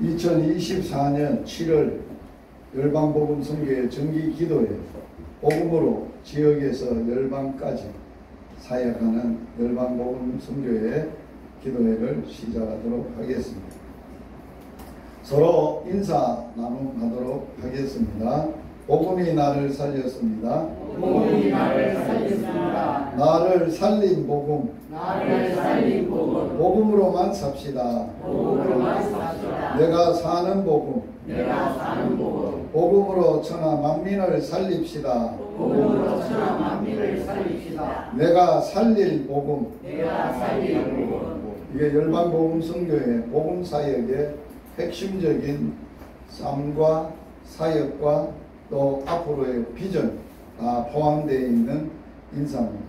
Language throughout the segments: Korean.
2024년 7월 열방복음 선교회 정기 기도회 복음으로 지역에서 열방까지 사역하는 열방복음 선교회 기도회를 시작하도록 하겠습니다. 서로 인사 나눔하도록 하겠습니다. 복음이 나를 살렸습니다. 복음이 나를 살렸습니다. 나를 살린 복음. 나를 살린 복음. 복음으로만 삽시다. 복음으로만 삽시다. 내가 사는 복음. 내가 사는 복음. 복음으로 천하 만민을 살립시다. 복음으로 천하 만민을 살립시다. 내가 살릴 복음. 내가 살릴 복음. 이게 열방복음 선교회 복음 사역의 핵심적인 삶과 사역과 또 앞으로의 비전 다 포함되어 있는 인사입니다.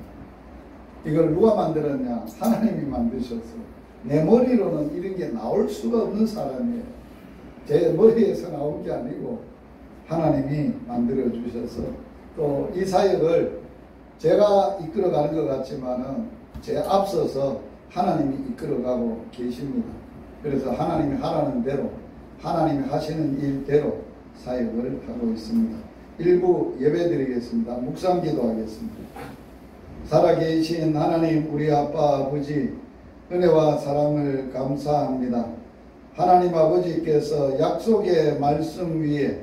이걸 누가 만들었냐? 하나님이 만드셨어요. 내 머리로는 이런 게 나올 수가 없는 사람이에요. 제 머리에서 나온 게 아니고 하나님이 만들어 주셔서 또 이 사역을 제가 이끌어가는 것 같지만은 제 앞서서 하나님이 이끌어가고 계십니다. 그래서 하나님이 하라는 대로 하나님이 하시는 일대로 사역을 하고 있습니다. 일부 예배 드리겠습니다. 묵상 기도하겠습니다. 살아계신 하나님 우리 아빠 아버지 은혜와 사랑을 감사합니다. 하나님 아버지께서 약속의 말씀 위에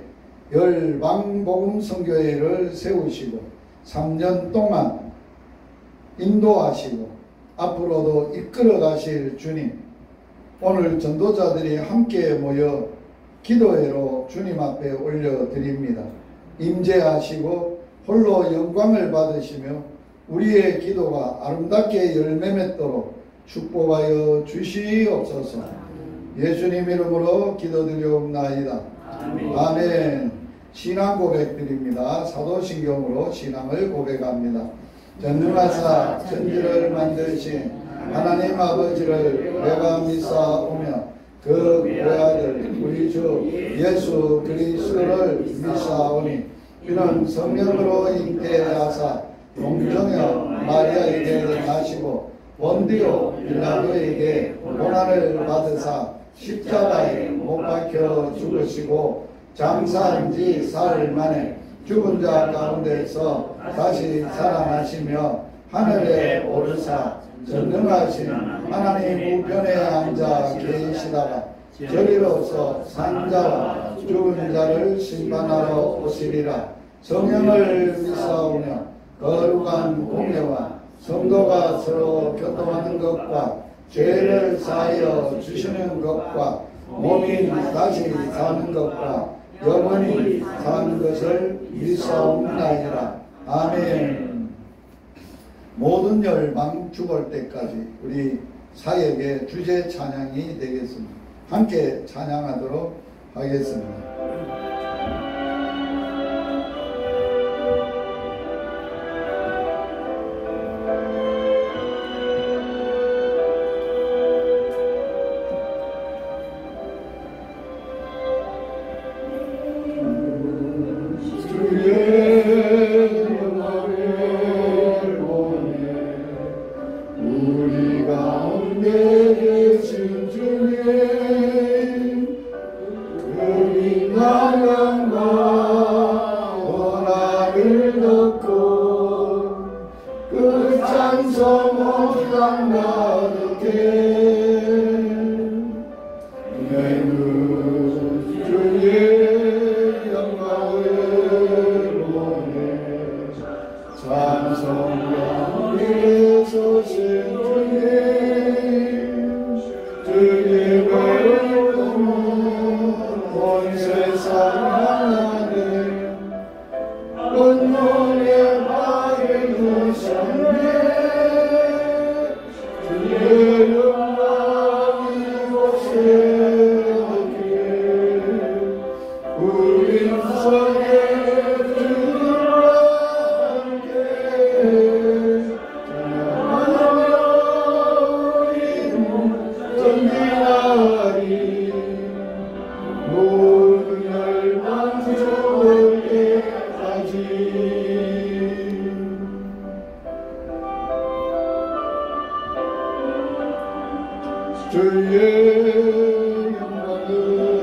열방복음 선교회를 세우시고 3년 동안 인도하시고 앞으로도 이끌어 가실 주님, 오늘 전도자들이 함께 모여 기도회로 주님 앞에 올려드립니다. 임재하시고 홀로 영광을 받으시며 우리의 기도가 아름답게 열매 맺도록 축복하여 주시옵소서. 예수님 이름으로 기도드리옵나이다. 아멘. 신앙 고백드립니다. 사도신경으로 신앙을 고백합니다. 전능하사 천지를 만드신 하나님 아버지를 내가 믿사오며 그 외아들 우리 주 예수 그리스도를 믿사오니 이는 성령으로 잉태하사 동정녀 마리아에게 나시고 본디오 빌라도에게 고난을 받으사 십자가에 못 박혀 죽으시고 장사한 지 사흘 만에 죽은 자 가운데서 다시 살아나시며 하늘에 오르사 전능하신 하나님 우편에 앉아 계시다가 저리로서 산자와 죽은 자를 심판하러 오시리라. 성령을 믿사오며 거룩한 공예와 성도가 서로 교통하는 것과 죄를 사하여 주시는 것과 몸이 다시 사는 것과 영원히 사는 것을 믿사옵나이다. 아멘. 모든 열방 죽을 때까지 우리 사역의 주제 찬양이 되겠습니다. 함께 찬양하도록 하겠습니다. 주의 영광을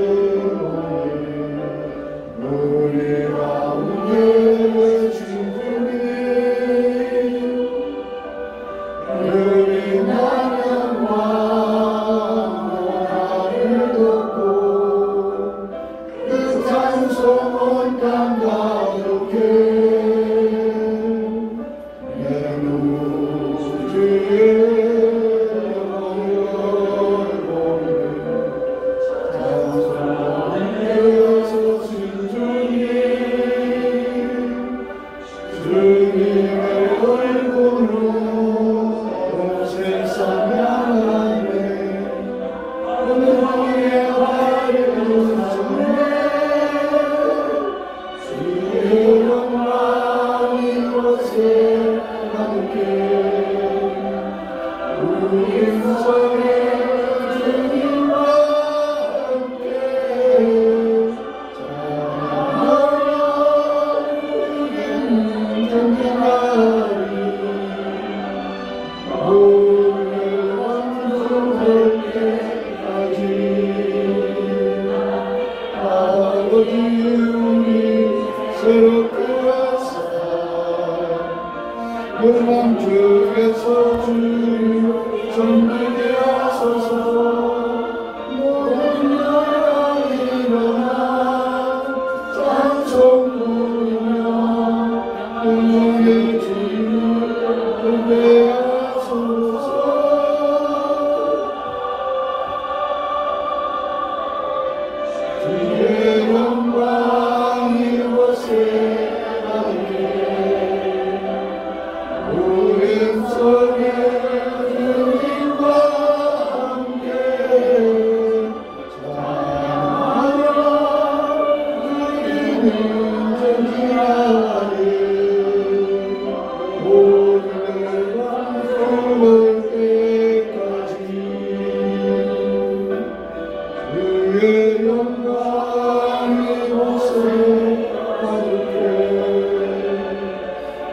주의 영광의 곳에 가득해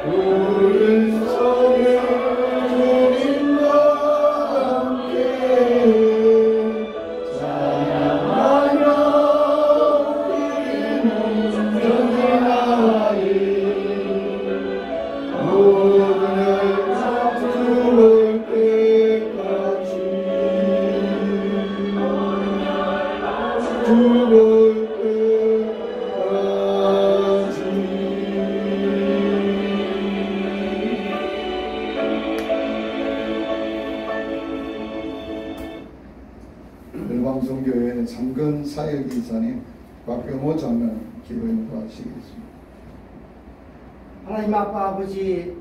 우리 성에 주님과 함께 찬양하며 우리는 전진하리 모든 날 죽을 때까지 죽을 때까지. 열방성교회 장근 사역이사님 박병호 장로님 기도 인도하시겠습니다. 하나님 아빠 아버지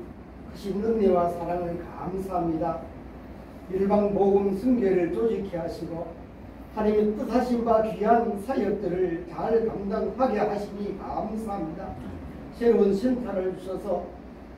크신 은혜와 사랑을 감사합니다. 일방복음 순교를 조직케 하시고 하나님의 뜻하신 바 귀한 사역들을 잘 감당하게 하시니 감사합니다. 새로운 신타를 주셔서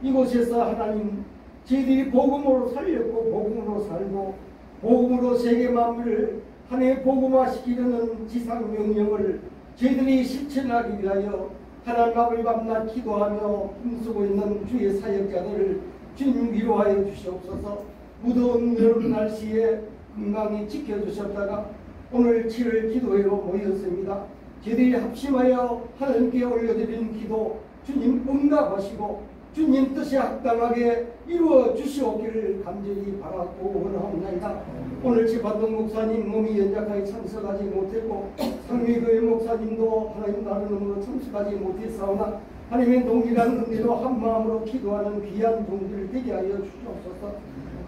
이곳에서 하나님 저희들이 복음으로 살렸고 복음으로 살고 복음으로 세계 만물을 하나님의 복음화시키려는 지상 명령을 저희들이 실천하기 위하여 하나님 앞을 밤낮 기도하며 힘쓰고 있는 주의 사역자들을 주님 위로하여 주시옵소서. 무더운 여름 날씨에 건강히 지켜주셨다가 오늘 7월 기도회로 모였습니다. 저희들이 합심하여 하나님께 올려드리는 기도 주님 응답하시고 주님 뜻에 합당하게 이루어 주시옵기를 간절히 바라고 원하옵나이다. 오늘 지반동 목사님 몸이 연약하게 참석하지 못했고 상미교회 목사님도 하나님 나름으로 참석하지 못했사오나 하나님의 동일한 은혜로 한마음으로 기도하는 귀한 종들 되게 하여 주시옵소서.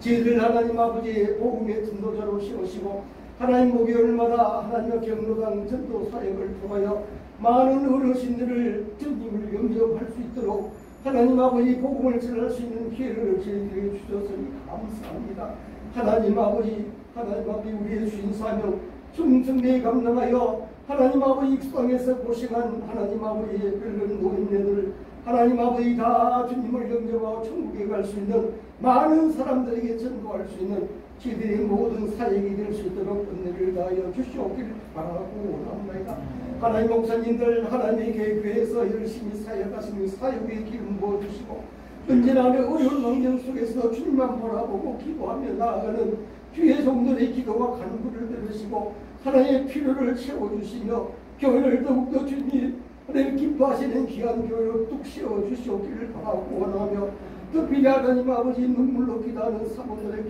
저희들 하나님 아버지의 복음의 전도자로 세우시고 하나님 목요일마다 하나님의 경로당 전도 사역을 통하여 많은 어르신들을 주님을 영접할 수 있도록 하나님 아버지 복음을 전할 수 있는 기회를 저희들에게 주셨으니 감사합니다. 하나님 아버지 우리의 주인 사명 충성되게 감당하여 하나님 아버지 익성에서 고생한 하나님 아버지의 늙은 노인네들 하나님 아버지 다 주님을 영접하고 천국에 갈 수 있는 많은 사람들에게 전도할 수 있는 저희들의 모든 사역이 될 수 있도록 은혜를 다하여 주시옵기를 바라고 원합니다. 하나님 목사님들 하나님의 교회에서 열심히 사역하시는 사역의 기름 부어주시고 언제나 어려운 환경 속에서 주님만 바라보고 기도하며 나아가는 주의 종들의 기도와 간구를 들으시고 하나님의 필요를 채워주시며 교회를 더욱더 주님 하나님 기뻐하시는 귀한 교회로 뚝 세워주시옵기를 바라고 원하며 특별히 하나님 아버지 눈물로 기도하는 사모들의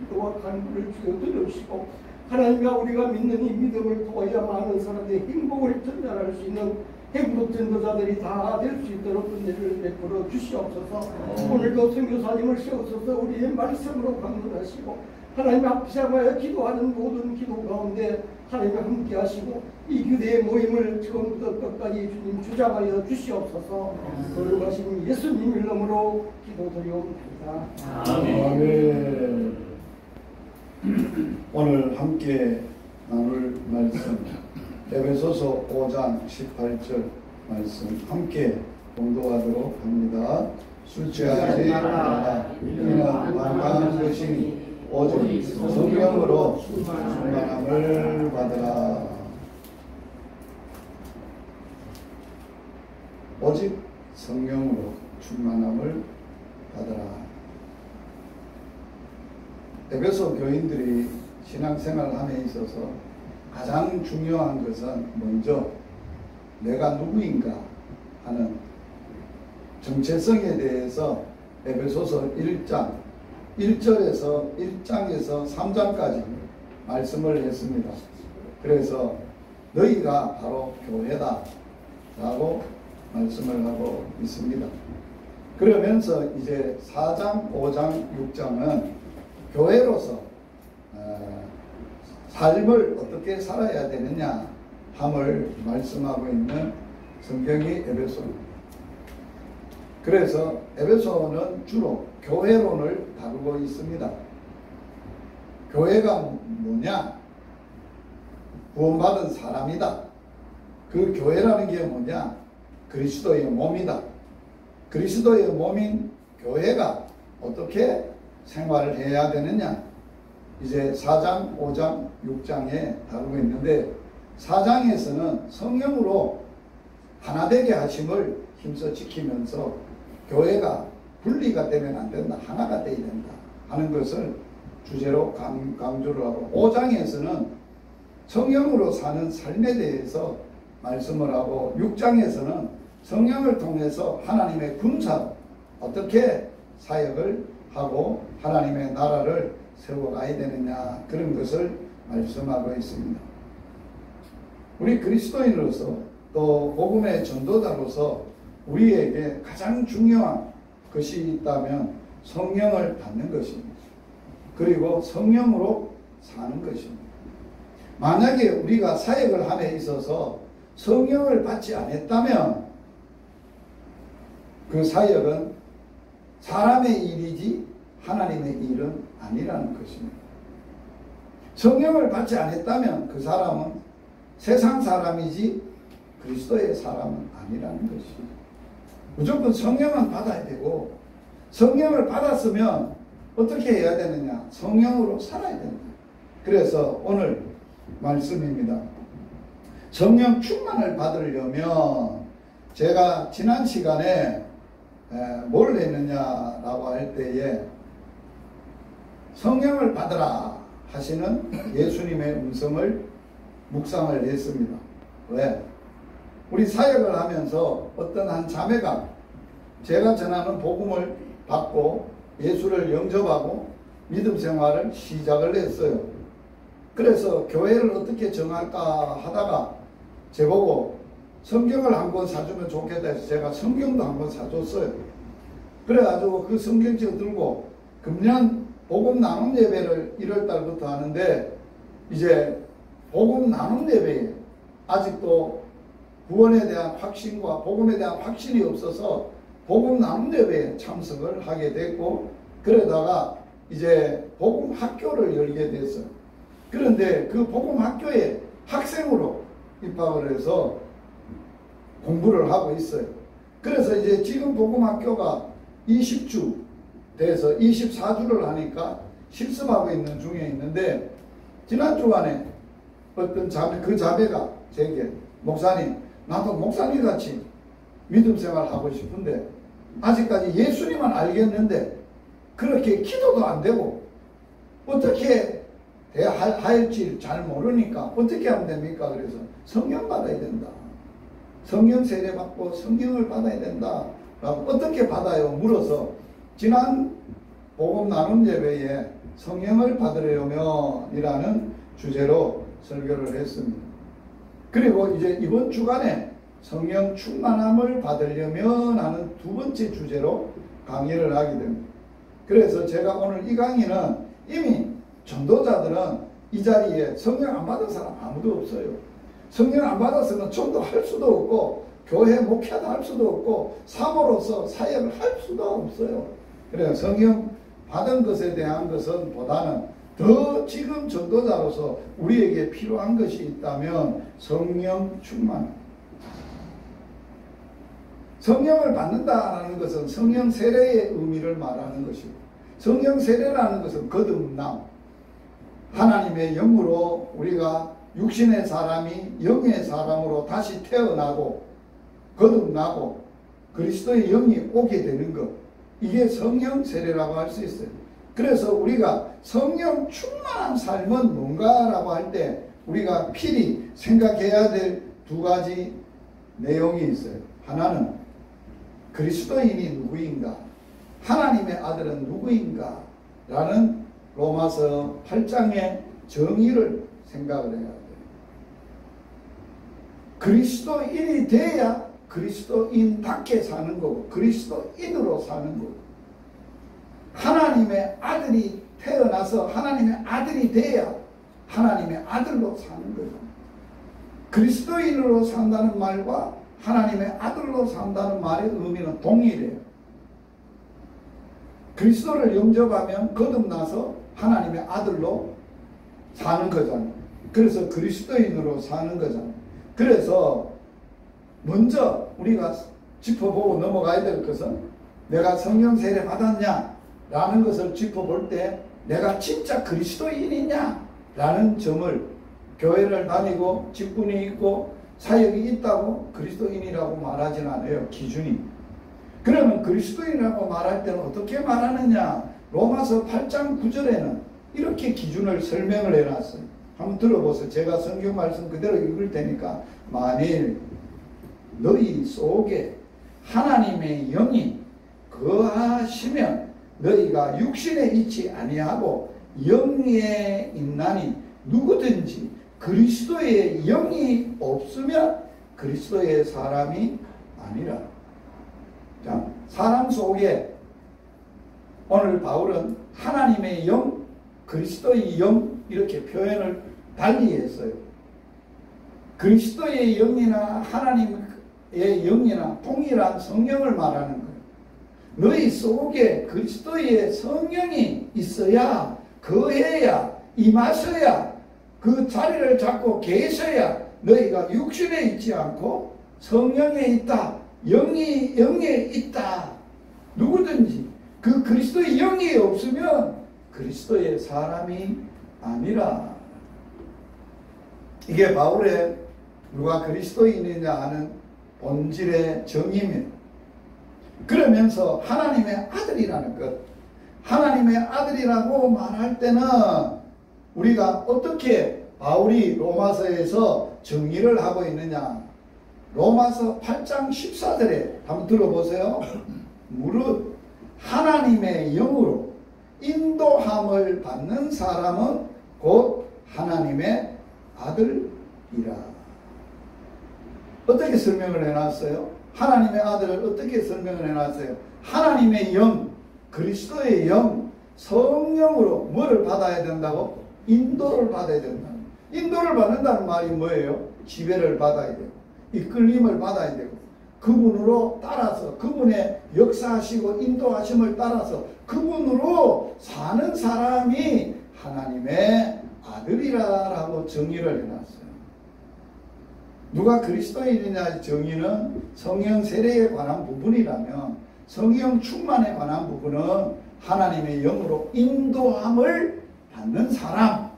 기도와 간구를 주여 들으시고 하나님과 우리가 믿는 이 믿음을 통하여 많은 사람들의 행복을 전달할 수 있는 행복 전도자들이 다 될 수 있도록 은혜를 베풀어 주시옵소서. 오늘도 선교사님을 세우셔서 우리의 말씀으로 강론하시고 하나님 앞시하여 기도하는 모든 기도 가운데 하나님 함께 하시고 이 교대의 모임을 처음부터 끝까지 주님 주장하여 주시옵소서. 거룩하신 예수님 이름으로 기도드리옵나이다. 아멘. 오늘 함께 나눌 말씀 에베소서 5장 18절 말씀 함께 봉독하도록 합니다. 술 취하지 말라. 이는 완강한 것이니 오직 성령으로 충만함을 받으라. 오직 성령으로 충만함을 받으라. 에베소 교인들이 신앙생활함에 있어서 가장 중요한 것은 먼저 내가 누구인가 하는 정체성에 대해서 에베소서 1장 1절에서 1장에서 3장까지 말씀을 했습니다. 그래서 너희가 바로 교회다 라고 말씀을 하고 있습니다. 그러면서 이제 4장, 5장, 6장은 교회로서 삶을 어떻게 살아야 되느냐 함을 말씀하고 있는 성경이 에베소입니다. 그래서 에베소는 주로 교회론을 다루고 있습니다. 교회가 뭐냐? 구원받은 사람이다. 그 교회라는 게 뭐냐? 그리스도의 몸이다. 그리스도의 몸인 교회가 어떻게 생활을 해야 되느냐? 이제 4장, 5장, 6장에 다루고 있는데 4장에서는 성령으로 하나 되게 하심을 힘써 지키면서 교회가 분리가 되면 안 된다, 하나가 되어야 된다 하는 것을 주제로 강조를 하고, 5장에서는 성령으로 사는 삶에 대해서 말씀을 하고, 6장에서는 성령을 통해서 하나님의 군사 어떻게 사역을 하고 하나님의 나라를 세워가야 되느냐, 그런 것을 말씀하고 있습니다. 우리 그리스도인으로서 또 복음의 전도자로서 우리에게 가장 중요한 것이 있다면 성령을 받는 것입니다. 그리고 성령으로 사는 것입니다. 만약에 우리가 사역을 함에 있어서 성령을 받지 않았다면 그 사역은 사람의 일이지 하나님의 일은 아니라는 것입니다. 성령을 받지 않았다면 그 사람은 세상 사람이지 그리스도의 사람은 아니라는 것입니다. 무조건 성령은 받아야 되고, 성령을 받았으면 어떻게 해야 되느냐? 성령으로 살아야 된다. 그래서 오늘 말씀입니다. 성령 충만을 받으려면, 제가 지난 시간에 뭘 했느냐라고 할 때에 성령을 받으라 하시는 예수님의 음성을 묵상을 했습니다. 왜? 우리 사역을 하면서 어떤 한 자매가 제가 전하는 복음을 받고 예수를 영접하고 믿음 생활을 시작을 했어요. 그래서 교회를 어떻게 정할까 하다가 저보고 성경을 한 권 사주면 좋겠다 해서 제가 성경도 한 권 사줬어요. 그래가지고 그 성경책 들고 금년 복음 나눔 예배를 1월달부터 하는데, 이제 복음 나눔 예배에 아직도 구원에 대한 확신과 복음에 대한 확신이 없어서 복음 나눔 예배에 참석을 하게 됐고, 그러다가 이제 복음 학교를 열게 됐어요. 그런데 그 복음 학교에 학생으로 입학을 해서 공부를 하고 있어요. 그래서 이제 지금 복음 학교가 20주 돼서 24주를 하니까 실습하고 있는 중에 있는데, 지난 주간에 어떤 자매, 그 자매가 제게 목사님, 나도 목사님 같이 믿음 생활 하고 싶은데 아직까지 예수님만 알겠는데 그렇게 기도도 안 되고 어떻게 할지 잘 모르니까 어떻게 하면 됩니까? 그래서 성령 받아야 된다. 성령 세례 받고 성령을 받아야 된다. 라고 어떻게 받아요? 물어서 지난 복음 나눔 예배에 성령을 받으려면 이라는 주제로 설교를 했습니다. 그리고 이제 이번 주간에 성령 충만함을 받으려면 하는 두 번째 주제로 강의를 하게 됩니다. 그래서 제가 오늘 이 강의는 이미 전도자들은 이 자리에 성령 안 받은 사람 아무도 없어요. 성령 안 받아서는 전도할 수도 없고 교회 목회도 할 수도 없고 사모로서 사역을 할 수도 없어요. 그래서 성령 받은 것에 대한 것은 보다는 더 지금 전도자로서 우리에게 필요한 것이 있다면 성령 충만. 성령을 받는다는 것은 성령 세례의 의미를 말하는 것이고, 성령 세례라는 것은 거듭남, 하나님의 영으로 우리가 육신의 사람이 영의 사람으로 다시 태어나고 거듭나고 그리스도의 영이 오게 되는 것, 이게 성령 세례라고 할 수 있어요. 그래서 우리가 성령 충만한 삶은 뭔가라고 할 때 우리가 필히 생각해야 될 두 가지 내용이 있어요. 하나는 그리스도인이 누구인가, 하나님의 아들은 누구인가 라는 로마서 8장의 정의를 생각을 해야 돼요. 그리스도인이 돼야 그리스도인답게 사는 거고 그리스도인으로 사는 거고, 하나님의 아들이 태어나서 하나님의 아들이 돼야 하나님의 아들로 사는 거예요. 그리스도인으로 산다는 말과 하나님의 아들로 산다는 말의 의미는 동일해요. 그리스도를 영접하면 거듭나서 하나님의 아들로 사는 거잖아요. 그래서 그리스도인으로 사는 거잖아요. 그래서 먼저 우리가 짚어보고 넘어가야 될 것은 내가 성령 세례 받았냐 라는 것을 짚어볼 때 내가 진짜 그리스도인이냐 라는 점을 교회를 다니고 직분이 있고 사역이 있다고 그리스도인이라고 말하진 않아요. 기준이. 그러면 그리스도인이라고 말할 때는 어떻게 말하느냐? 로마서 8장 9절에는 이렇게 기준을 설명을 해놨어요. 한번 들어보세요. 제가 성경 말씀 그대로 읽을 테니까 만일 너희 속에 하나님의 영이 거하시면 너희가 육신에 있지 아니하고 영에 있나니 누구든지 그리스도의 영이 없으면 그리스도의 사람이 아니라. 자, 사람 속에 오늘 바울은 하나님의 영, 그리스도의 영 이렇게 표현을 달리 했어요. 그리스도의 영이나 하나님의 영이나 동일한 성령을 말하는 거예요. 너희 속에 그리스도의 성령이 있어야, 거해야, 임하셔야, 그 자리를 잡고 계셔야 너희가 육신에 있지 않고 성령에 있다, 영에 있다. 누구든지 그 그리스도의 영이 없으면 그리스도의 사람이 아니라. 이게 바울의 누가 그리스도인이냐 하는 본질의 정의입니다. 그러면서 하나님의 아들이라는 것, 하나님의 아들이라고 말할 때는 우리가 어떻게 바울이 로마서에서 정의를 하고 있느냐? 로마서 8장 14절에 한번 들어보세요. 무릇 하나님의 영으로 인도함을 받는 사람은 곧 하나님의 아들이라. 어떻게 설명을 해놨어요? 하나님의 아들을 어떻게 설명을 해놨어요? 하나님의 영, 그리스도의 영, 성령으로 뭐를 받아야 된다고? 인도를 받아야 된다. 인도를 받는다는 말이 뭐예요? 지배를 받아야 되고 이끌림을 받아야 되고 그분으로 따라서 그분의 역사하시고 인도하심을 따라서 그분으로 사는 사람이 하나님의 아들이라고 정의를 해놨어요. 누가 그리스도인이냐 정의는 성령 세례에 관한 부분이라면 성령 충만에 관한 부분은 하나님의 영으로 인도함을 받는 사람.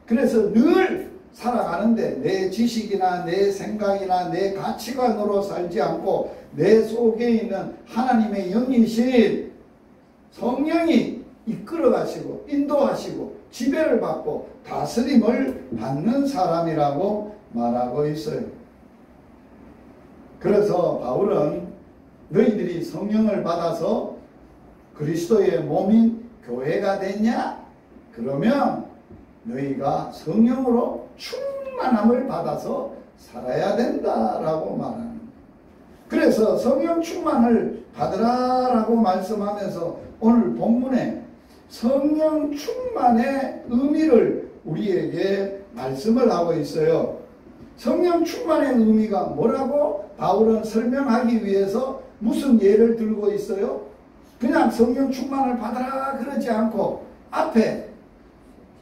그래서 늘 살아가는데 내 지식이나 내 생각이나 내 가치관으로 살지 않고 내 속에 있는 하나님의 영이신 성령이 이끌어 가시고 인도하시고 지배를 받고 다스림을 받는 사람이라고 말하고 있어요. 그래서 바울은 너희들이 성령을 받아서 그리스도의 몸인 교회가 됐냐? 그러면 너희가 성령으로 충만함을 받아서 살아야 된다라고 말하는 거예요. 그래서 성령 충만을 받으라라고 말씀하면서 오늘 본문에 성령 충만의 의미를 우리에게 말씀을 하고 있어요. 성령 충만의 의미가 뭐라고 바울은 설명하기 위해서 무슨 예를 들고 있어요? 그냥 성령 충만을 받아라 그러지 않고 앞에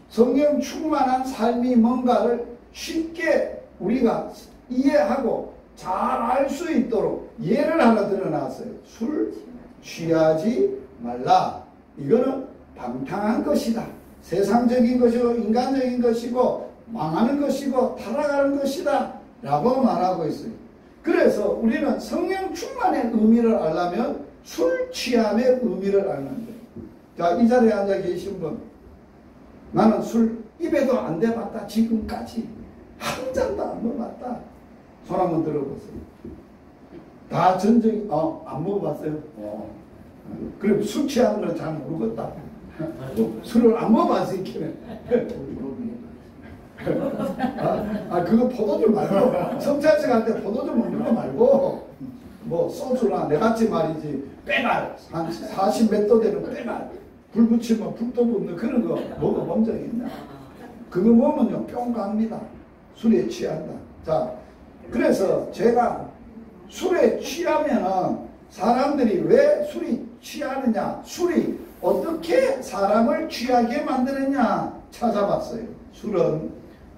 성령 충만한 삶이 뭔가를 쉽게 우리가 이해하고 잘 알 수 있도록 예를 하나 들어놨어요. 술 취하지 말라. 이거는 방탕한 것이다. 세상적인 것이고 인간적인 것이고 망하는 것이고 타락하는 것이다 라고 말하고 있어요. 그래서 우리는 성령 충만의 의미를 알려면 술 취함의 의미를 아는 거예요. 자, 이 자리에 앉아 계신 분, 나는 술 입에도 안 대봤다. 지금까지 한 잔도 안 먹어봤다. 손 한번 들어보세요. 다 전적이 안 먹어봤어요? 그럼 술 취하는 건 잘 모르겠다. 술을 안 먹어봤으니까. 그거 포도주 말고 성찬식 할 때 포도주 먹는 거 말고 뭐 소주나 내같이 말이지 빼갈 한 40 몇 도 되는 빼갈 불 붙이면 불도 붙는 그런 거 먹어본 적이 있나? 그거 먹으면요 뿅 갑니다. 술에 취한다. 자, 그래서 제가 술에 취하면은 사람들이 왜 술이 취하느냐, 술이 어떻게 사람을 취하게 만드느냐 찾아봤어요. 술은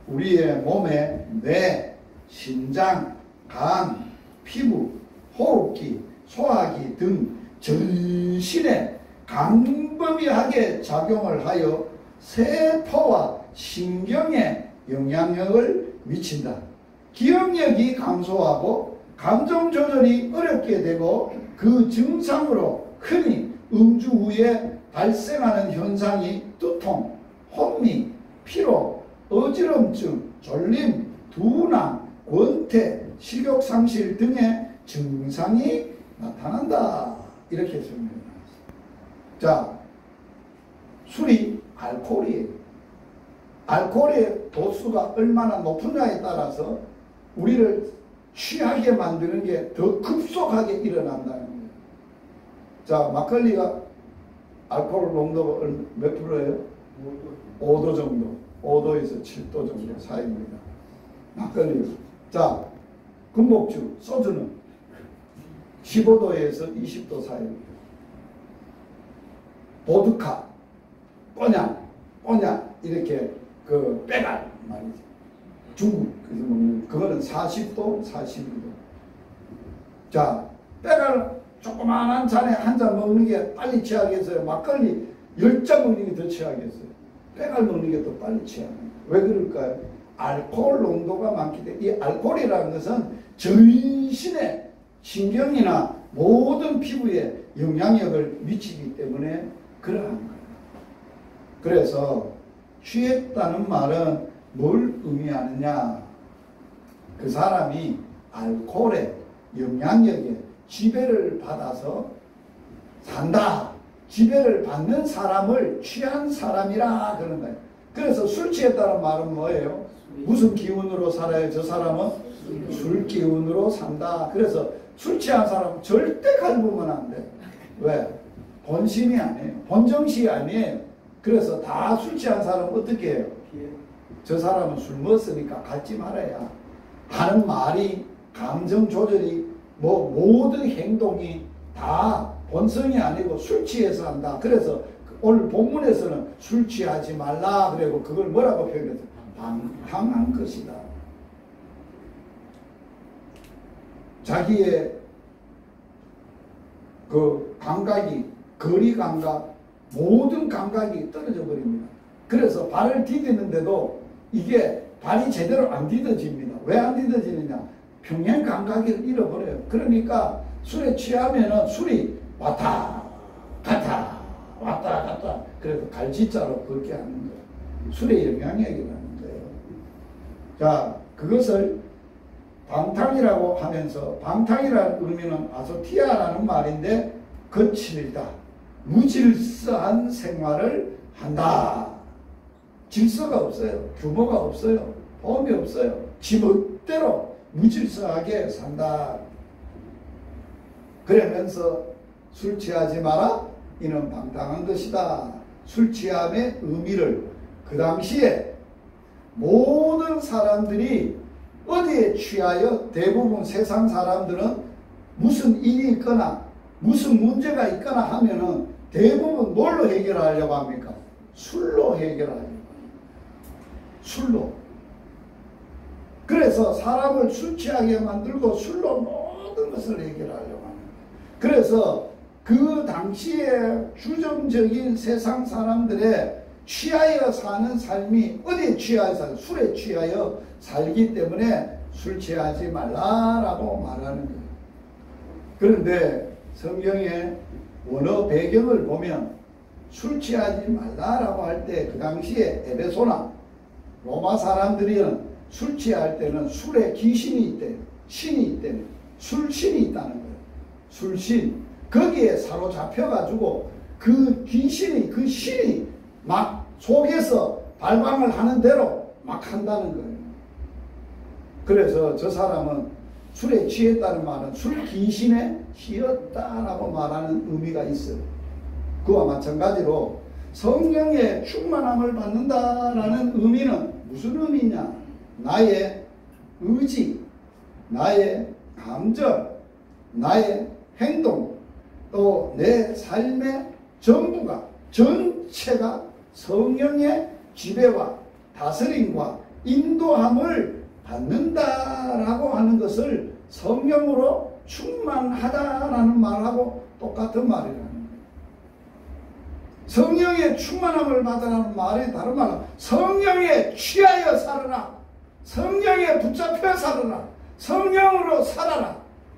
우리의 몸에 뇌, 심장, 간, 피부, 호흡기, 소화기 등 전신에 광범위하게 작용을 하여 세포와 신경에 영향력을 미친다. 기억력이 감소하고 감정 조절이 어렵게 되고 그 증상으로 흔히 음주 후에 발생하는 현상이 두통, 혼미, 피로, 어지럼증, 졸림, 두낭, 권태, 식욕상실 등의 증상이 나타난다. 이렇게 설명합니다. 자, 술이 알코올이에요. 알코올의 도수가 얼마나 높으냐에 따라서 우리를 취하게 만드는 게 더 급속하게 일어난다는 거예요. 자, 막걸리가 알코올 농도가 몇 프로예요? 5도 정도. 5도에서 7도 정도 사이입니다. 막걸리. 자, 금복주, 소주는 15도에서 20도 사이입니다. 보드카, 꼬냑 이렇게 그 빼갈 말이죠. 중국에서 먹는 그거는 40도, 41도. 자, 빼갈 조그마한 잔에 한 잔 먹는 게 빨리 취하겠어요? 막걸리 10잔 먹는 게 더 취하겠어요? 빼갈 먹는 게 더 빨리 취하는 거예요. 왜 그럴까요? 알코올 농도가 많기 때문에. 이 알코올이라는 것은 전신의 신경이나 모든 피부에 영향력을 미치기 때문에 그러한 거예요. 그래서 취했다는 말은 뭘 의미하느냐? 그 사람이 알코올의 영향력에 지배를 받아서 산다. 지배를 받는 사람을 취한 사람이라 그런 거예요. 그래서 술 취했다는 말은 뭐예요? 무슨 기운으로 살아요? 저 사람은 술 기운으로 산다. 그래서 술 취한 사람은 절대 갈구면 안 돼. 왜? 본심이 아니에요. 본정시 아니에요. 그래서 다 술 취한 사람은 어떻게 해요? 저 사람은 술 먹었으니까 갖지 말아야 하는 말이, 감정 조절이, 모든 행동이 다 본성이 아니고 술 취해서 한다. 그래서 오늘 본문에서는 술 취하지 말라 그리고 그걸 뭐라고 표현했어요? 방탕한 것이다. 자기의 그 감각이, 거리 감각, 모든 감각이 떨어져 버립니다. 그래서 발을 디디는데도 이게 발이 제대로 안 디뎌집니다. 왜 안 디뎌지느냐? 평행 감각을 잃어버려요. 그러니까 술에 취하면은 술이 왔다 갔다 왔다 갔다, 그래서 갈지자로 그렇게 하는 거예요. 술의 영향력이라는 거예요. 자, 그것을 방탕이라고 하면서, 방탕이라는 의미는 아소티아라는 말인데 거칠다, 무질서한 생활을 한다. 질서가 없어요. 규모가 없어요. 범위 없어요. 지멋대로 무질서하게 산다. 그러면서 술 취하지 마라. 이는 방탕한 것이다. 술 취함의 의미를 그 당시에 모든 사람들이 어디에 취하여, 대부분 세상 사람들은 무슨 일이 있거나 무슨 문제가 있거나 하면은 대부분 뭘로 해결하려고 합니까? 술로 해결하려고 합니다. 술로. 그래서 사람을 술 취하게 만들고 술로 모든 것을 해결하려고 합니다. 그래서 그 당시에 주정적인 세상 사람들의 취하여 사는 삶이 어디에 취하여 살아요? 술에 취하여 살기 때문에 술 취하지 말라라고 말하는 거예요. 그런데 성경의 원어 배경을 보면 술 취하지 말라라고 할 때 그 당시에 에베소나 로마 사람들은 술 취할 때는 술에 귀신이 있대요. 신이 있대요. 술신이 있다는 거예요. 술신. 거기에 사로잡혀가지고 그 귀신이, 그 신이 막 속에서 발광을 하는 대로 막 한다는 거예요. 그래서 저 사람은 술에 취했다는 말은 술 귀신에 취했다라고 말하는 의미가 있어요. 그와 마찬가지로 성령의 충만함을 받는다라는 의미는 무슨 의미냐? 나의 의지, 나의 감정, 나의 행동, 또 내 삶의 전부가, 전체가 성령의 지배와 다스림과 인도함을 받는다라고 하는 것을 성령으로 충만하다라는 말하고 똑같은 말이라는 거예요. 성령의 충만함을 받으라는 말이 다른 말로 성령에 취하여 살아라. 성령에 붙잡혀 살아라. 성령으로 살아라.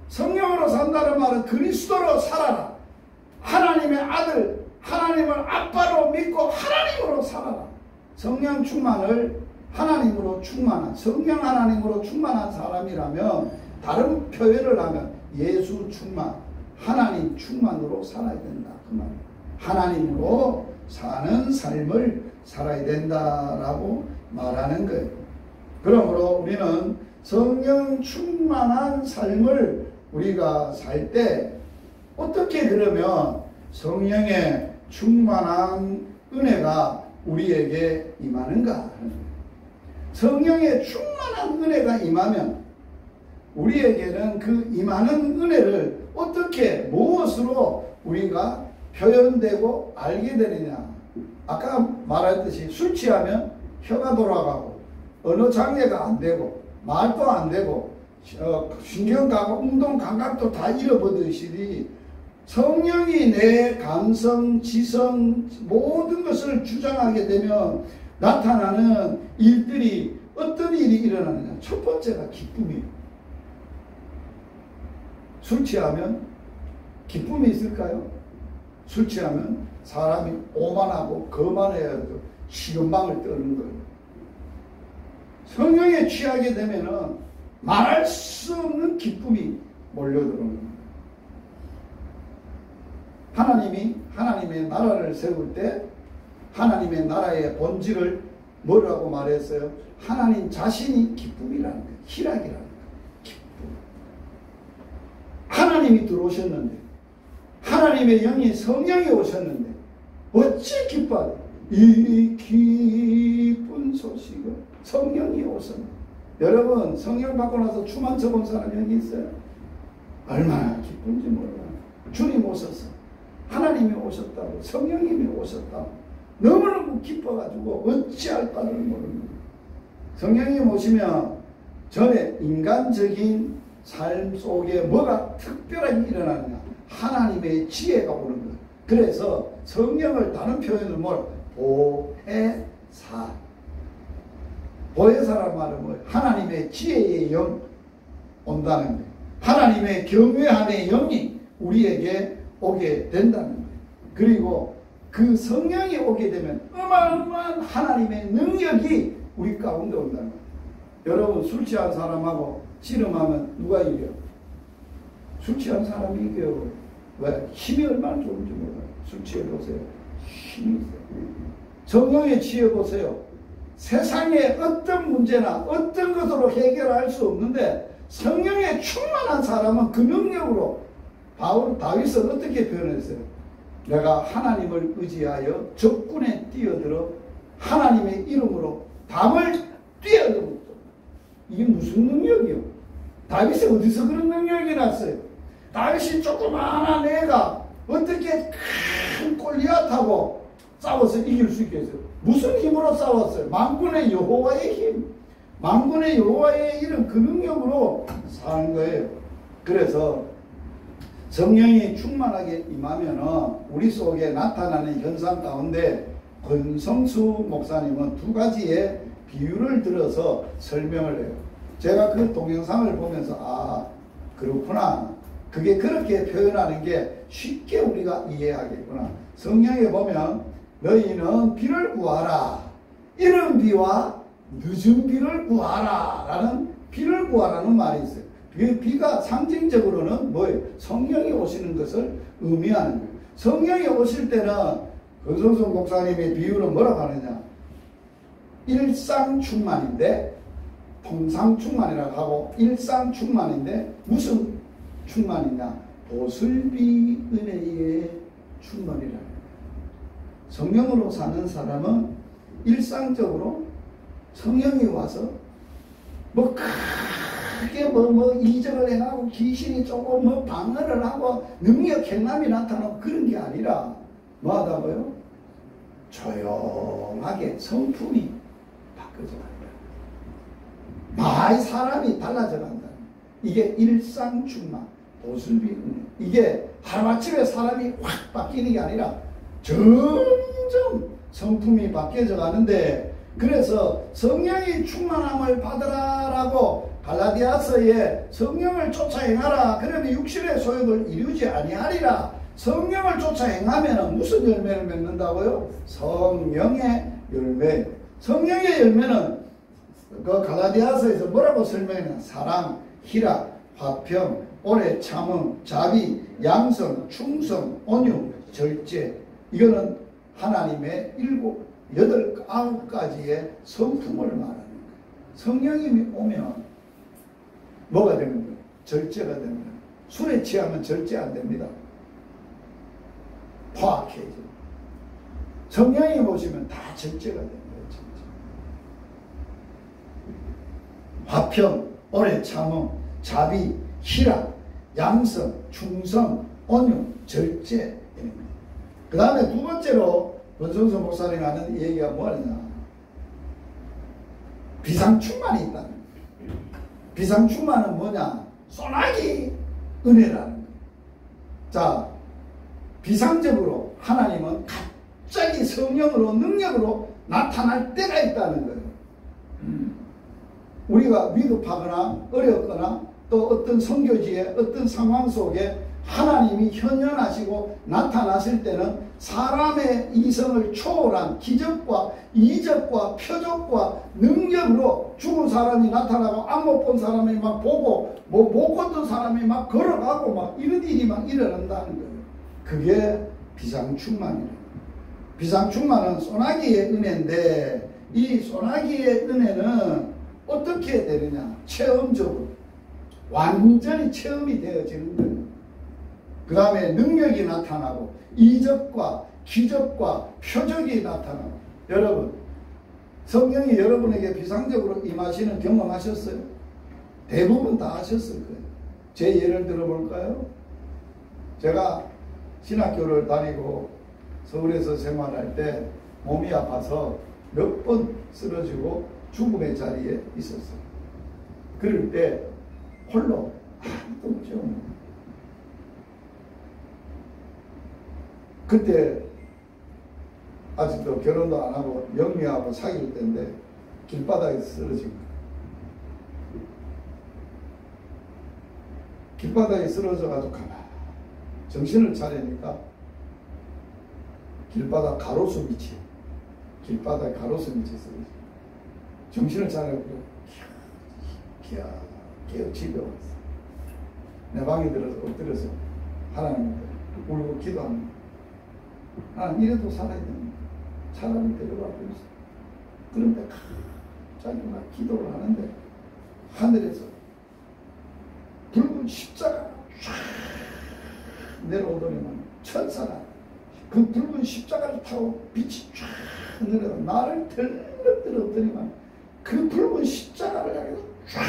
성령으로 산다는 말은 그리스도로 살아라. 하나님의 아들, 하나님을 아빠로 믿고 하나님으로 살아라. 성령 충만을 하나님으로 충만한, 성령 하나님으로 충만한 사람이라면 다른 표현을 하면 예수 충만, 하나님 충만으로 살아야 된다. 그 말이에요. 하나님으로 사는 삶을 살아야 된다라고 말하는 거예요. 그러므로 우리는 성령 충만한 삶을 우리가 살 때 어떻게 그러면 성령의 충만한 은혜가 우리에게 임하는가? 성령의 충만한 은혜가 임하면 우리에게는 그 임하는 은혜를 어떻게 무엇으로 우리가 표현되고 알게 되느냐? 아까 말했듯이 술 취하면 혀가 돌아가고 언어 장애가 안 되고 말도 안 되고 신경감각, 운동 감각도 다 잃어버리시니 성령이 내 감성, 지성 모든 것을 주장하게 되면 나타나는 일들이 어떤 일이 일어나느냐? 첫 번째가 기쁨이에요. 술 취하면 기쁨이 있을까요? 술 취하면 사람이 오만하고 거만해야 시금방을 떠는 거예요. 성령에 취하게 되면은 말할 수 없는 기쁨이 몰려들어오는 거예요. 하나님이 하나님의 나라를 세울 때 하나님의 나라의 본질을 뭐라고 말했어요? 하나님 자신이 기쁨이라는 거예요. 희락이라는 거예요. 기쁨. 하나님이 들어오셨는데 하나님의 영이 성령이 오셨는데 어찌 기뻐하냐? 이 기쁜 소식을 성령이 오셨는데 여러분 성령 받고 나서 춤 안 춰본 사람 여기 있어요? 얼마나 기쁜지 몰라요. 주님 오셨어. 하나님이 오셨다고 성령님이 오셨다고 너무너무 기뻐가지고 어찌할 바를 모르는 거예요. 성령님 오시면 전에 인간적인 삶 속에 뭐가 특별하게 일어나느냐? 하나님의 지혜가 오는 거예요. 그래서 성령을 다른 표현으로 뭐라? 보혜사. 보혜사란 말은 뭐예요? 하나님의 지혜의 영 온다는 거예요. 하나님의 경외함의 영이 우리에게 오게 된다는 거예요. 그리고 그 성령이 오게 되면 어마어마한 하나님의 능력이 우리 가운데 온다는 거예요. 여러분 술 취한 사람하고 씨름하면 누가 이겨? 술 취한 사람이 이겨요. 왜? 힘이 얼마나 좋은지 몰라요. 술 취해보세요. 힘이 있어요. 성령에 취해보세요. 세상에 어떤 문제나 어떤 것으로 해결할 수 없는데 성령에 충만한 사람은 그 능력으로 다윗은 어떻게 표현했어요? 내가 하나님을 의지하여 적군에 뛰어들어 하나님의 이름으로 담을 뛰어들었다. 이게 무슨 능력이요? 다윗이 어디서 그런 능력이 났어요? 다윗이 조그마한 애가 어떻게 큰 골리앗하고 싸워서 이길 수 있겠어요? 무슨 힘으로 싸웠어요? 만군의 여호와의 힘, 만군의 여호와의 이름 그 능력으로 사는 거예요. 그래서 성령이 충만하게 임하면 우리 속에 나타나는 현상 가운데 권성수 목사님은 두 가지의 비유를 들어서 설명을 해요. 제가 그 동영상을 보면서 아 그렇구나. 그게 그렇게 표현하는 게 쉽게 우리가 이해하겠구나. 성경에 보면 너희는 비를 구하라. 이른 비와 늦은 비를 구하라. 라는 비를 구하라는 말이 있어요. 그 비가 상징적으로는 뭐예요? 성령이 오시는 것을 의미하는 거예요. 성령이 오실 때는 권성수 목사님의 비유는 뭐라고 하느냐? 일상충만인데 통상충만이라고 하고 일상충만인데 무슨 충만이냐? 보슬비 은혜의 충만이라는 거예요. 성령으로 사는 사람은 일상적으로 성령이 와서 뭐 크게 뭐 이적을 행하고 귀신이 조금 뭐 방어를 하고 능력 행함이 나타나고 그런 게 아니라 뭐 하다고요? 조용하게 성품이 바뀌어져 간다. 많이 사람이 달라져 간다. 이게 일상충만, 보슬비 은혜. 이게 하루아침에 사람이 확 바뀌는 게 아니라 점점 성품이 바뀌어져 가는데, 그래서 성령이 충만함을 받으라라고 갈라디아서에 성령을 쫓아 행하라. 그러면 육신의 소욕을 이루지 아니하리라. 성령을 쫓아 행하면 무슨 열매를 맺는다고요? 성령의 열매. 성령의 열매는 그 갈라디아서에서 뭐라고 설명했냐? 사랑, 희락, 화평, 오래 참음, 자비, 양성, 충성, 온유, 절제. 이거는 하나님의 7, 8, 9가지의 성품을 말하는 거예요. 성령이 오면 뭐가 되는 거예요? 절제가 되는 거예요. 술에 취하면 절제 안 됩니다. 포악해져. 성령이 오시면 다 절제가 되는 거예요. 절제. 화평, 오래 참음, 자비, 희락, 양성, 충성, 온유, 절제. 그 다음에 두 번째로 권성수 목사님이 하는 얘기가 뭐냐? 비상충만이 있다는 거예요. 비상충만은 뭐냐? 소나기 은혜라는 거예요. 자, 비상적으로 하나님은 갑자기 성령으로 능력으로 나타날 때가 있다는 거예요. 우리가 위급하거나 어렵거나 또 어떤 선교지에 어떤 상황 속에 하나님이 현현하시고 나타나실 때는 사람의 이성을 초월한 기적과 이적과 표적과 능력으로 죽은 사람이 나타나고 안 못 본 사람이 막 보고 못 걷던 사람이 막 걸어가고 막 이런 일이 막 일어난다는 거예요. 그게 비상충만이에요. 비상충만은 소나기의 은혜인데, 이 소나기의 은혜는 어떻게 되느냐? 체험적으로 완전히 체험이 되어지는 거예요. 그 다음에 능력이 나타나고 이적과 기적과 표적이 나타나고. 여러분, 성령이 여러분에게 비상적으로 임하시는 경험하셨어요? 대부분 다 하셨을 거예요. 제 예를 들어볼까요? 제가 신학교를 다니고 서울에서 생활할 때 몸이 아파서 몇 번 쓰러지고 죽음의 자리에 있었어요. 그럴 때 홀로 아무도 없죠. 그때 아직도 결혼도 안 하고 영미하고 사귈 때인데 길바닥에서 쓰러진 거예요. 길바닥에 쓰러져가지고 가만 정신을 차리니까 길바닥 가로수 밑에, 길바닥 가로수 밑에 쓰러져. 정신을 차리고 깨어 집에 왔어. 내 방에 들어서 엎드려서 하나님께 울고 기도합니다. 하나님, 이래도 살아야 됩니다. 사람이 데려가고 있어. 그런데 갑자기 막 기도를 하는데 하늘에서 붉은 십자가가 쫙 내려오더니만 천사가 그 붉은 십자가를 타고 빛이 쫙 내려가 나를 들었더니만 그 붉은 십자가를 향해서 쫙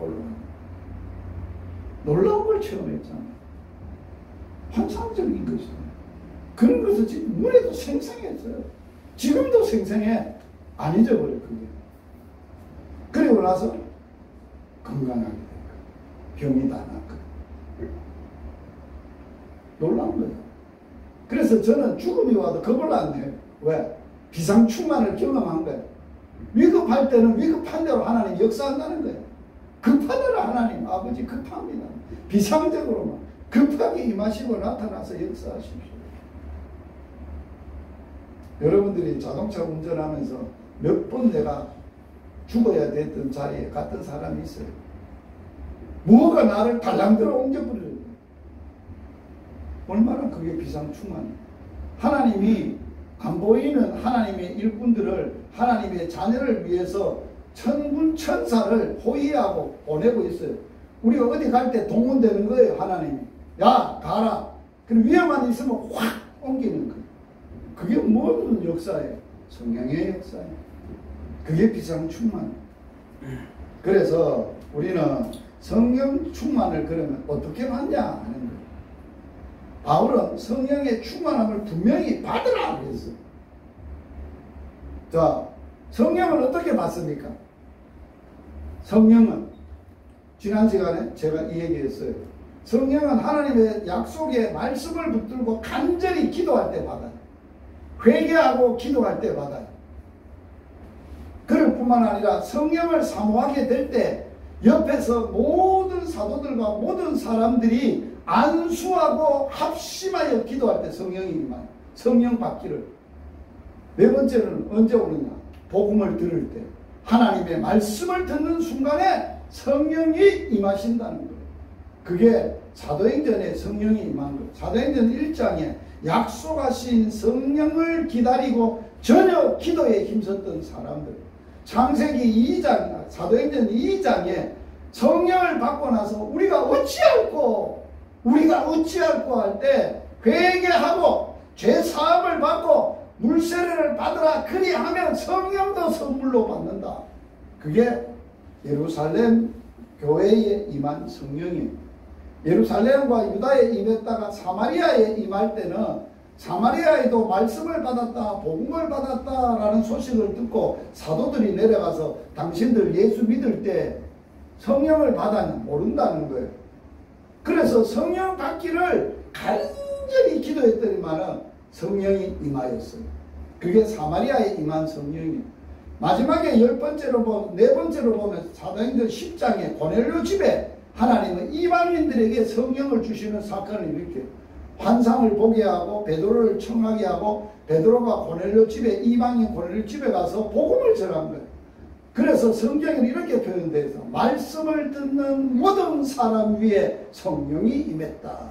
올라가. 놀라운 걸 체험했잖아. 환상적인 것이죠. 그런 것을 지금 눈에도 생생했어요. 지금도 생생해. 안 잊어버려, 그게. 그리고 나서 건강하게 된 거예요. 병이 다 났거든. 놀라운 거예요. 그래서 저는 죽음이 와도 겁을 안 내요. 왜? 비상충만을 경험한 거예요. 위급할 때는 위급한 대로 하나님 역사한다는 거예요. 급한 대로 하나님 아버지 급합니다. 비상적으로만 급하게 임하시고 나타나서 역사하십시오. 여러분들이 자동차 운전하면서 몇 번 내가 죽어야 됐던 자리에 갔던 사람이 있어요. 뭐가 나를 달랑들어 옮겨버려요. 얼마나 그게 비상충만이에요. 하나님이 안 보이는 하나님의 일꾼들을, 하나님의 자녀를 위해서 천군 천사를 호위하고 보내고 있어요. 우리가 어디 갈 때 동원되는 거예요. 하나님이. 야, 가라. 그럼 위험한 일 있으면 확 옮기는 거예요. 그게 무슨 역사예요? 성령의 역사예요. 그게 비상충만. 그래서 우리는 성령 충만을 그러면 어떻게 받냐 하는 거예요. 바울은 성령의 충만함을 분명히 받으라 그랬어요. 자, 성령은 어떻게 받습니까? 성령은 지난 시간에 제가 이 얘기했어요. 성령은 하나님의 약속의 말씀을 붙들고 간절히 기도할 때 받아요. 회개하고 기도할 때 받아요. 그럴 뿐만 아니라 성령을 사모하게 될 때 옆에서 모든 사도들과 모든 사람들이 안수하고 합심하여 기도할 때 성령이 임하요. 성령 받기를. 네 번째는 언제 오느냐? 복음을 들을 때. 하나님의 말씀을 듣는 순간에 성령이 임하신다는 거예요. 그게 사도행전에 성령이 임한 거예요. 사도행전 1장에 약속하신 성령을 기다리고 전혀 기도에 힘썼던 사람들. 창세기 2장, 사도행전 2장에 성령을 받고 나서 우리가 어찌할꼬 할 때 회개하고 죄사함을 받고 물세례를 받으라 그리하면 성령도 선물로 받는다. 그게 예루살렘 교회에 임한 성령이에요. 예루살렘과 유다에 임했다가 사마리아에 임할 때는 사마리아에도 말씀을 받았다, 복음을 받았다라는 소식을 듣고 사도들이 내려가서 당신들 예수 믿을 때 성령을 받았냐 모른다는 거예요. 그래서 성령 받기를 간절히 기도했더니만은 성령이 임하였어요. 그게 사마리아에 임한 성령이에요. 마지막에 네 번째로 보면 사도행전 10장에 고넬료 집에 하나님은 이방인들에게 성령을 주시는 사건을 일으켜요. 환상을 보게 하고 베드로를 청하게 하고 베드로가 고넬료 집에 이방인 고넬료 집에 가서 복음을 전한 거예요. 그래서 성경에는 이렇게 표현되어 있어. 말씀을 듣는 모든 사람 위에 성령이 임했다.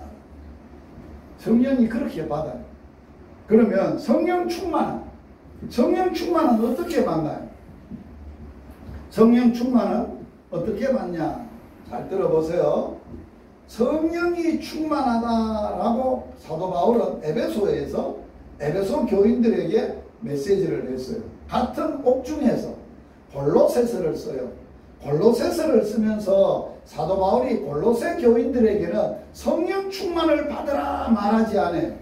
성령이 그렇게 받아요. 그러면 성령 충만은 어떻게 받나요? 성령 충만은 어떻게 받냐? 잘 들어보세요. 성령이 충만하다라고 사도 바울은 에베소에서 에베소 교인들에게 메시지를 했어요. 같은 옥중에서 골로새서를 써요. 골로새서를 쓰면서 사도 바울이 골로새 교인들에게는 성령 충만을 받으라 말하지 않아요.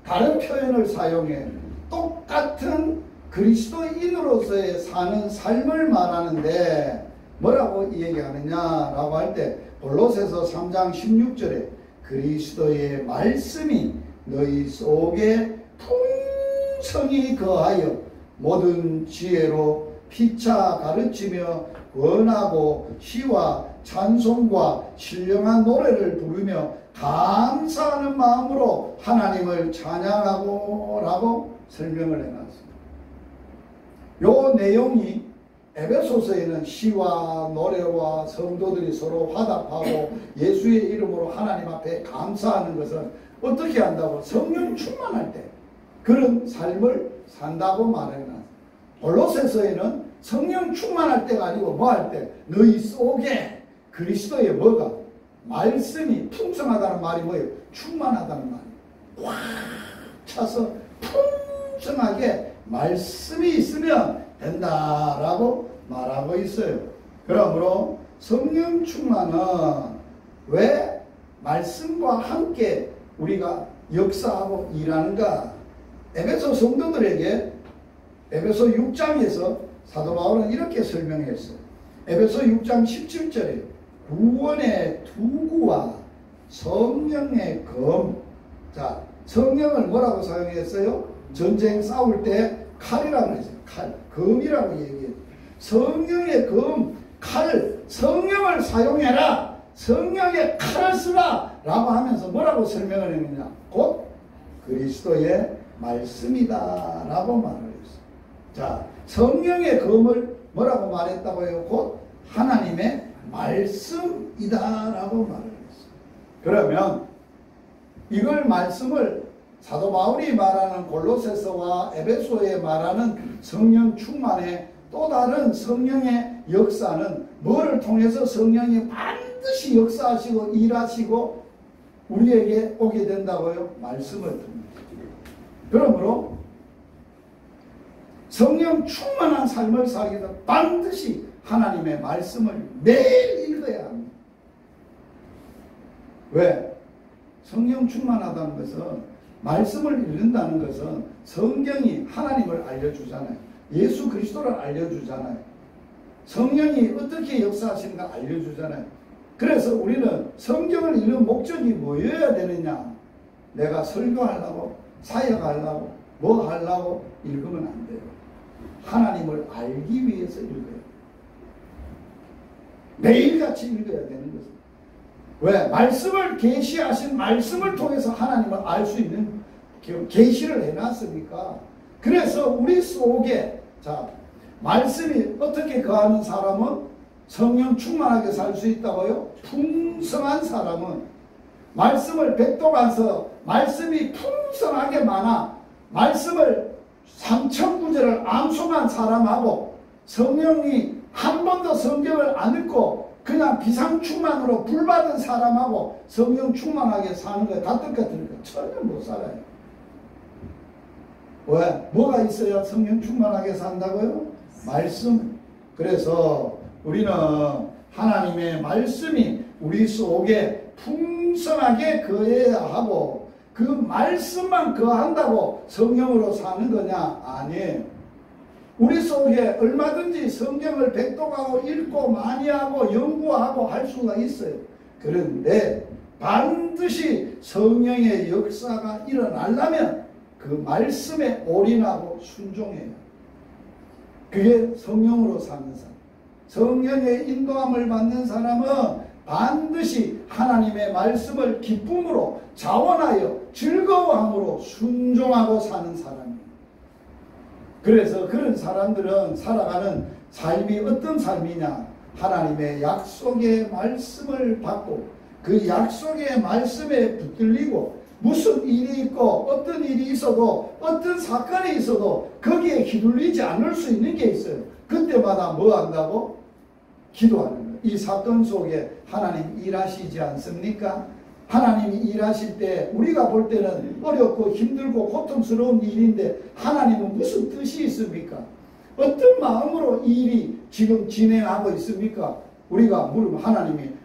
다른 표현을 사용해 똑같은 그리스도인으로서의 사는 삶을 말하는데 뭐라고 얘기하느냐라고 할 때 골로새서 3장 16절에 그리스도의 말씀이 너희 속에 풍성히 거하여 모든 지혜로 피차 가르치며 권하고 시와 찬송과 신령한 노래를 부르며 감사하는 마음으로 하나님을 찬양하고 라고 설명을 해놨습니다. 요 내용이 에베소서에는 시와 노래와 성도들이 서로 화답하고 예수의 이름으로 하나님 앞에 감사하는 것은 어떻게 한다고? 성령 충만할 때 그런 삶을 산다고 말해놨습니다. 골로새서에는 성령 충만할 때가 아니고 뭐 할 때? 너희 속에 그리스도의 뭐가? 말씀이 풍성하다는 말이 뭐예요? 충만하다는 말이에요. 꽉 차서 풍성하게 말씀이 있으면 된다라고 말하고 있어요. 그러므로 성령 충만은 왜 말씀과 함께 우리가 역사하고 일하는가? 에베소 성도들에게 에베소 6장에서 사도 바울은 이렇게 설명했어요. 에베소 6장 17절에 구원의 투구와 성령의 검. 자, 성령을 뭐라고 사용했어요? 전쟁 싸울 때 칼이라고 했어요. 칼, 검이라고 얘기해요. 성령의 검, 칼, 성령을 사용해라. 성령의 칼을 쓰라. 라고 하면서 뭐라고 설명을 했느냐? 곧 그리스도의 말씀이다. 라고 말을 했어요. 자, 성령의 검을 뭐라고 말했다고요? 곧 하나님의 말씀이다. 라고 말을 했어요. 그러면 이걸 말씀을 사도 바울이 말하는 골로새서와 에베소에 말하는 성령 충만의 또 다른 성령의 역사는 뭐를 통해서 성령이 반드시 역사하시고 일하시고 우리에게 오게 된다고요? 말씀을 통해서. 그러므로 성령 충만한 삶을 살기 위해서 반드시 하나님의 말씀을 매일 읽어야 합니다. 왜? 성령 충만하다는 것은 말씀을 읽는다는 것은 성경이 하나님을 알려주잖아요. 예수 그리스도를 알려주잖아요. 성령이 어떻게 역사하시는가 알려주잖아요. 그래서 우리는 성경을 읽는 목적이 뭐여야 되느냐? 내가 설교하려고, 사역하려고, 뭐 하려고 읽으면 안 돼요. 하나님을 알기 위해서 읽어요. 매일같이 읽어야 되는 것입니다. 왜? 말씀을 계시하신 말씀을 통해서 하나님을 알 수 있는 계시를 해놨으니까. 그래서 우리 속에 자 말씀이 어떻게 거하는 사람은 성령 충만하게 살 수 있다고요? 풍성한 사람은 말씀을 백독해서 말씀이 풍성하게 많아 말씀을 3,000구절을 암송한 사람하고 성령이 한 번도 성경을 안 읽고 그냥 비상충만으로 불받은 사람하고 성령 충만하게 사는 거 다 똑같으니까 전혀 못 살아요. 왜? 뭐가 있어야 성령 충만하게 산다고요? 말씀. 그래서 우리는 하나님의 말씀이 우리 속에 풍성하게 거해야 하고 그 말씀만 거한다고 성령으로 사는 거냐? 아니에요. 우리 속에 얼마든지 성경을 백독하고 읽고 많이 하고 연구하고 할 수가 있어요. 그런데 반드시 성령의 역사가 일어나려면 그 말씀에 올인하고 순종해요. 그게 성령으로 사는 사람. 성령의 인도함을 받는 사람은 반드시 하나님의 말씀을 기쁨으로 자원하여 즐거워함으로 순종하고 사는 사람이에요. 그래서 그런 사람들은 살아가는 삶이 어떤 삶이냐? 하나님의 약속의 말씀을 받고 그 약속의 말씀에 붙들리고 무슨 일이 있고 어떤 일이 있어도 어떤 사건이 있어도 거기에 휘둘리지 않을 수 있는 게 있어요. 그때마다 뭐 한다고? 기도하는 거예요. 이 사건 속에 하나님 일하시지 않습니까? 하나님이 일하실 때 우리가 볼 때는 어렵고 힘들고 고통스러운 일인데 하나님은 무슨 뜻이 있습니까? 어떤 마음으로 이 일이 지금 진행하고 있습니까? 우리가 물으면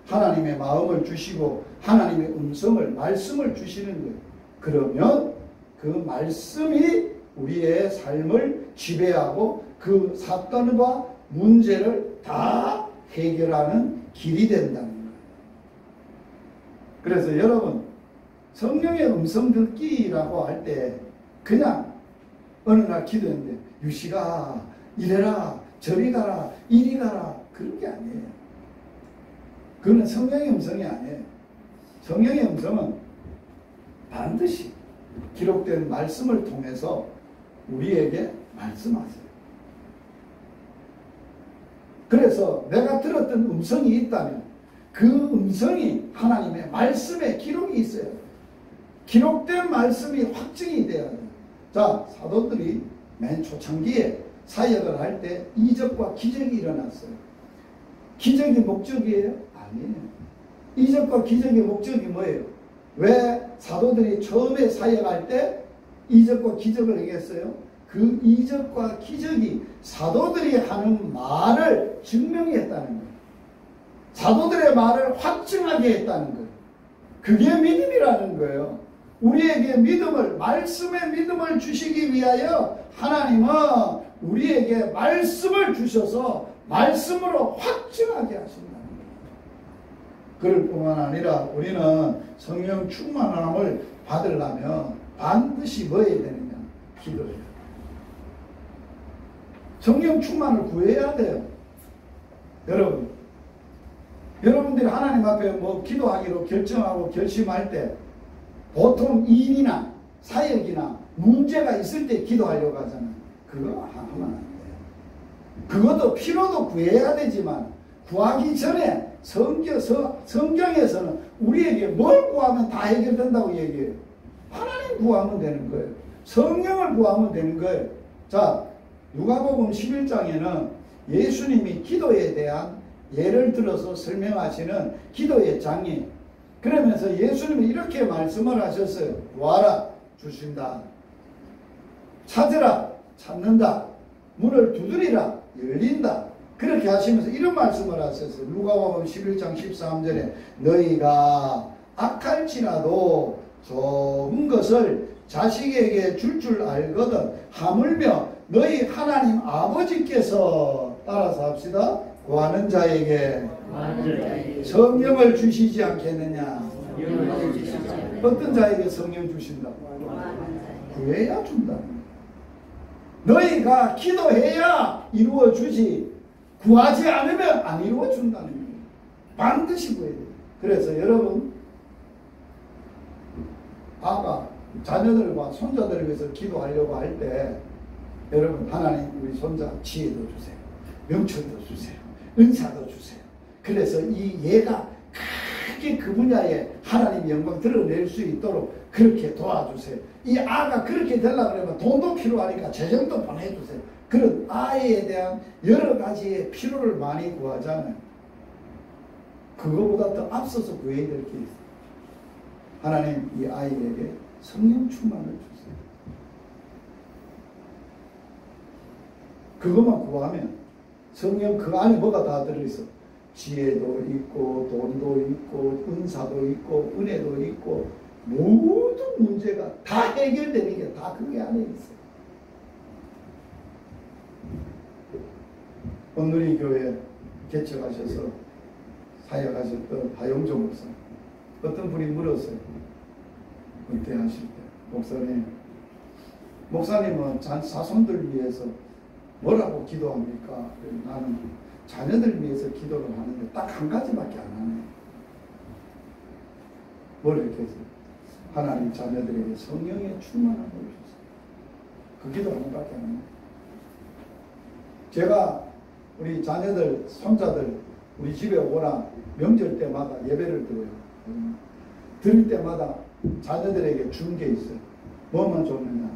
하나님의 마음을 주시고 하나님의 음성을 말씀을 주시는 거예요. 그러면 그 말씀이 우리의 삶을 지배하고 그 사건과 문제를 다 해결하는 길이 된다는 거예요. 그래서 여러분 성령의 음성 듣기라고 할 때 그냥 어느 날 기도했는데 유시가 이래라 저리 가라 이리 가라 그런 게 아니에요. 그거는 성령의 음성이 아니에요. 성령의 음성은 반드시 기록된 말씀을 통해서 우리에게 말씀하세요. 그래서 내가 들었던 음성이 있다면 그 음성이 하나님의 말씀에 기록이 있어요. 기록된 말씀이 확증이 돼야 돼요. 자, 사도들이 맨 초창기에 사역을 할 때 이적과 기적이 일어났어요. 기적이 목적이에요? 아니에요. 이적과 기적의 목적이 뭐예요? 왜 사도들이 처음에 사역할 때 이적과 기적을 얘기했어요? 그 이적과 기적이 사도들이 하는 말을 증명했다는 거예요. 사도들의 말을 확증하게 했다는 거예요. 그게 믿음이라는 거예요. 우리에게 믿음을, 말씀의 믿음을 주시기 위하여 하나님은 우리에게 말씀을 주셔서 말씀으로 확증하게 하신다는 거예요. 그럴 뿐만 아니라 우리는 성령 충만함을 받으려면 반드시 뭐 해야 되느냐? 기도해야 돼요. 성령 충만을 구해야 돼요. 여러분들이 하나님 앞에 뭐 기도하기로 결정하고 결심할 때 보통 일이나 사역이나 문제가 있을 때 기도하려고 하잖아요. 그거 하면 안 돼요. 그것도 필요도 구해야 되지만 구하기 전에 성경에서는 우리에게 뭘 구하면 다 해결된다고 얘기해요. 하나님 구하면 되는 거예요. 성령을 구하면 되는 거예요. 자, 누가복음 11장에는 예수님이 기도에 대한 예를 들어서 설명하시는 기도의 장이 그러면서 예수님이 이렇게 말씀을 하셨어요. 구하라 주신다. 찾으라 찾는다. 문을 두드리라 열린다. 그렇게 하시면서 이런 말씀을 하셨어요. 누가복음 11장 13절에 너희가 악할지라도 좋은 것을 자식에게 줄 알거든 하물며 너희 하나님 아버지께서 따라서 합시다. 구하는 자에게 완전히 성령을 주시지 않겠느냐. 영을 주시지 않으면 어떤 자에게 성령 주신다고? 구하는 자에게 구해야 준다. 너희가 기도해야 이루어 주지 구하지 않으면 안 이루어 준다는 거예요. 반드시 구해야 돼요. 그래서 여러분 아까 자녀들과 손자들을 위해서 기도하려고 할 때 여러분 하나님 우리 손자 지혜도 주세요. 명철도 주세요. 은사도 주세요. 그래서 이 얘가 크게 그 분야에 하나님 영광 드러낼 수 있도록 그렇게 도와주세요. 이 아가 그렇게 되려고 그러면 돈도 필요하니까 재정도 보내주세요. 그런 아이에 대한 여러 가지의 필요를 많이 구하잖아요. 그거보다 더 앞서서 구해야 될 게 있어요. 하나님 이 아이에게 성령 충만을 주세요. 그것만 구하면 성령 그 안에 뭐가 다 들어있어? 지혜도 있고 돈도 있고 은사도 있고 은혜도 있고 모든 문제가 다 해결되는 게 다 그게 안에 있어요. 오늘이 교회 개척하셔서 사역하셨던 하용조 목사 어떤 분이 물었어요. 은퇴하실 때 목사님은 자손들 위해서 뭐라고 기도합니까? 나는 자녀들 위해서 기도를 하는데 딱 한 가지밖에 안 하네. 뭘 이렇게 했어요? 하나님 자녀들에게 성령의 충만함을 주세요. 그 기도 하나밖에 안 하네. 제가 우리 자녀들, 손자들 우리 집에 오거나 명절 때마다 예배를 드려요. 드릴 때마다 자녀들에게 준 게 있어요. 뭐만 줬느냐?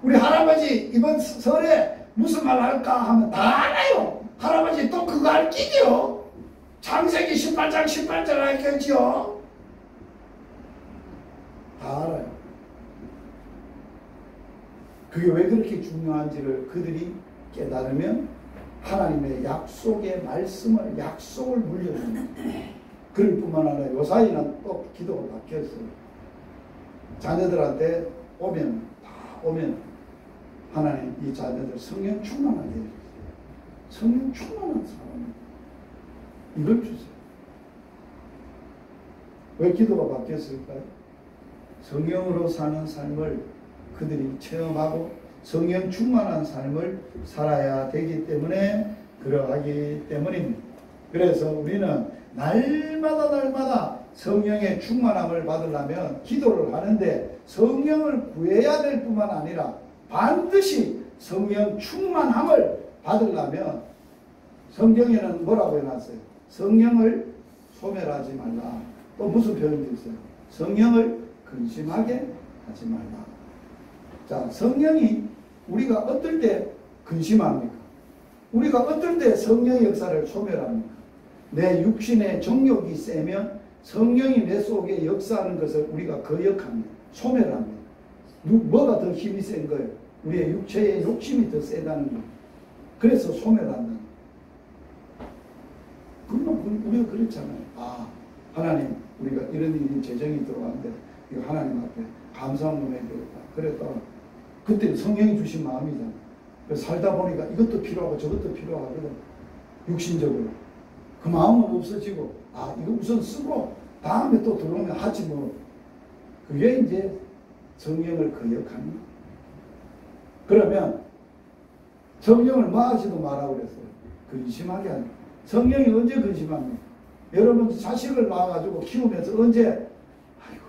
우리 할아버지 이번 설에 무슨 말 할까 하면 다 알아요. 할아버지 또 그거 할 끼죠. 창세기 18장 알겠지요. 다 알아요. 그게 왜 그렇게 중요한지를 그들이 깨달으면 하나님의 약속의 말씀을 약속을 물려줍니다. 그럴 뿐만 아니라 요사이는 또 기도가 바뀌었어요. 자녀들한테 오면 하나님 이 자녀들 성령 충만하게 해주세요. 성령 충만한 사람 이걸 주세요. 왜 기도가 바뀌었을까요? 성령으로 사는 삶을 그들이 체험하고 성령 충만한 삶을 살아야 되기 때문에 그러하기 때문입니다. 그래서 우리는 날마다 성령의 충만함을 받으려면 기도를 하는데 성령을 구해야 될 뿐만 아니라 반드시 성령 충만함을 받으려면 성경에는 뭐라고 해놨어요? 성령을 소멸하지 말라. 또 무슨 표현도 있어요? 성령을 근심하게 하지 말라. 자, 성령이 우리가 어떨 때 근심합니까? 우리가 어떨 때 성령의 역사를 소멸합니까? 내 육신의 정욕이 세면 성령이 내 속에 역사하는 것을 우리가 거역합니다. 소멸합니다. 뭐가 더 힘이 센 거예요? 우리의 육체의 욕심이 더 세다는 거예요. 그래서 소멸한다. 그러면 우리가 그렇잖아요. 아, 하나님, 우리가 이런 일이 재정이 들어왔는데 이거 하나님 앞에 감사한 놈에 되었다. 그랬다가 그때 성령이 주신 마음이잖아요. 살다 보니까 이것도 필요하고 저것도 필요하거든. 육신적으로. 그 마음은 없어지고, 아, 이거 우선 쓰고 다음에 또 들어오면 하지 뭐. 그게 이제 성령을 거역합니다. 그러면 성령을 뭐 하지도 말라고 그랬어요. 근심하게 하는. 성령이 언제 근심합니까? 여러분 자식을 낳아가지고 키우면서 언제 아이고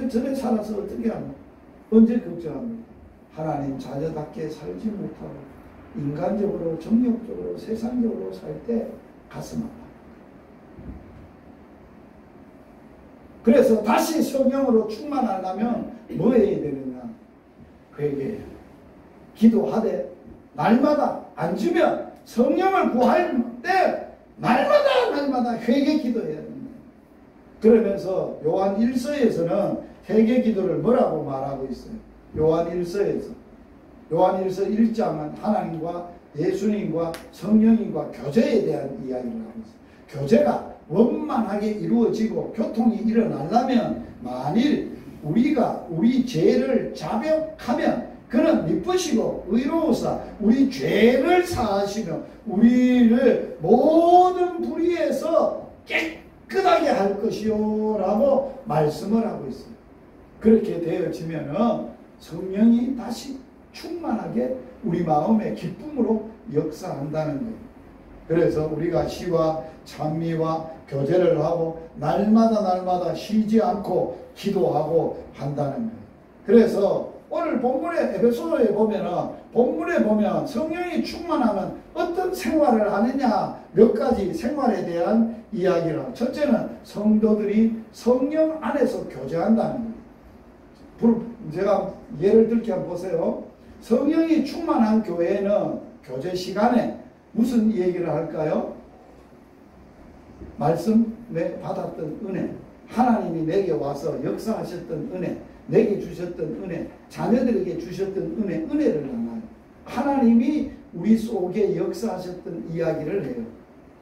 저래 살아서 어떻게 하노? 언제 걱정합니까? 하나님 자녀답게 살지 못하고 인간적으로 정욕적으로 세상적으로 살 때 가슴 아파. 그래서 다시 성령으로 충만하려면 뭐 해야 되느냐? 회개해요. 기도하되 날마다 앉으면 성령을 구할 때 날마다 회개 기도해야 됩니다. 그러면서 요한 1서에서는 회개 기도를 뭐라고 말하고 있어요? 요한 1서에서 1장은 하나님과 예수님과 성령님과 교제에 대한 이야기를 하고 있어요. 교제가 원만하게 이루어지고 교통이 일어나려면 만일 우리가 우리 죄를 자백하면 그는 미쁘시고 의로우사 우리 죄를 사하시며 우리를 모든 불의에서 깨끗하게 할 것이요 라고 말씀을 하고 있어요. 그렇게 되어지면은 성령이 다시 충만하게 우리 마음의 기쁨으로 역사한다는 거예요. 그래서 우리가 시와 찬미와 교제를 하고 날마다 쉬지 않고 기도하고 한다는 거예요. 그래서 오늘 본문에 에베소서에 보면 성령이 충만하면 어떤 생활을 하느냐 몇 가지 생활에 대한 이야기라. 첫째는 성도들이 성령 안에서 교제한다는 거예요. 제가 예를 들게 한번 보세요. 성령이 충만한 교회는 교제 시간에 무슨 얘기를 할까요? 말씀에 받았던 은혜, 하나님이 내게 와서 역사하셨던 은혜, 내게 주셨던 은혜, 자녀들에게 주셨던 은혜를 나눠요. 하나님이 우리 속에 역사하셨던 이야기를 해요.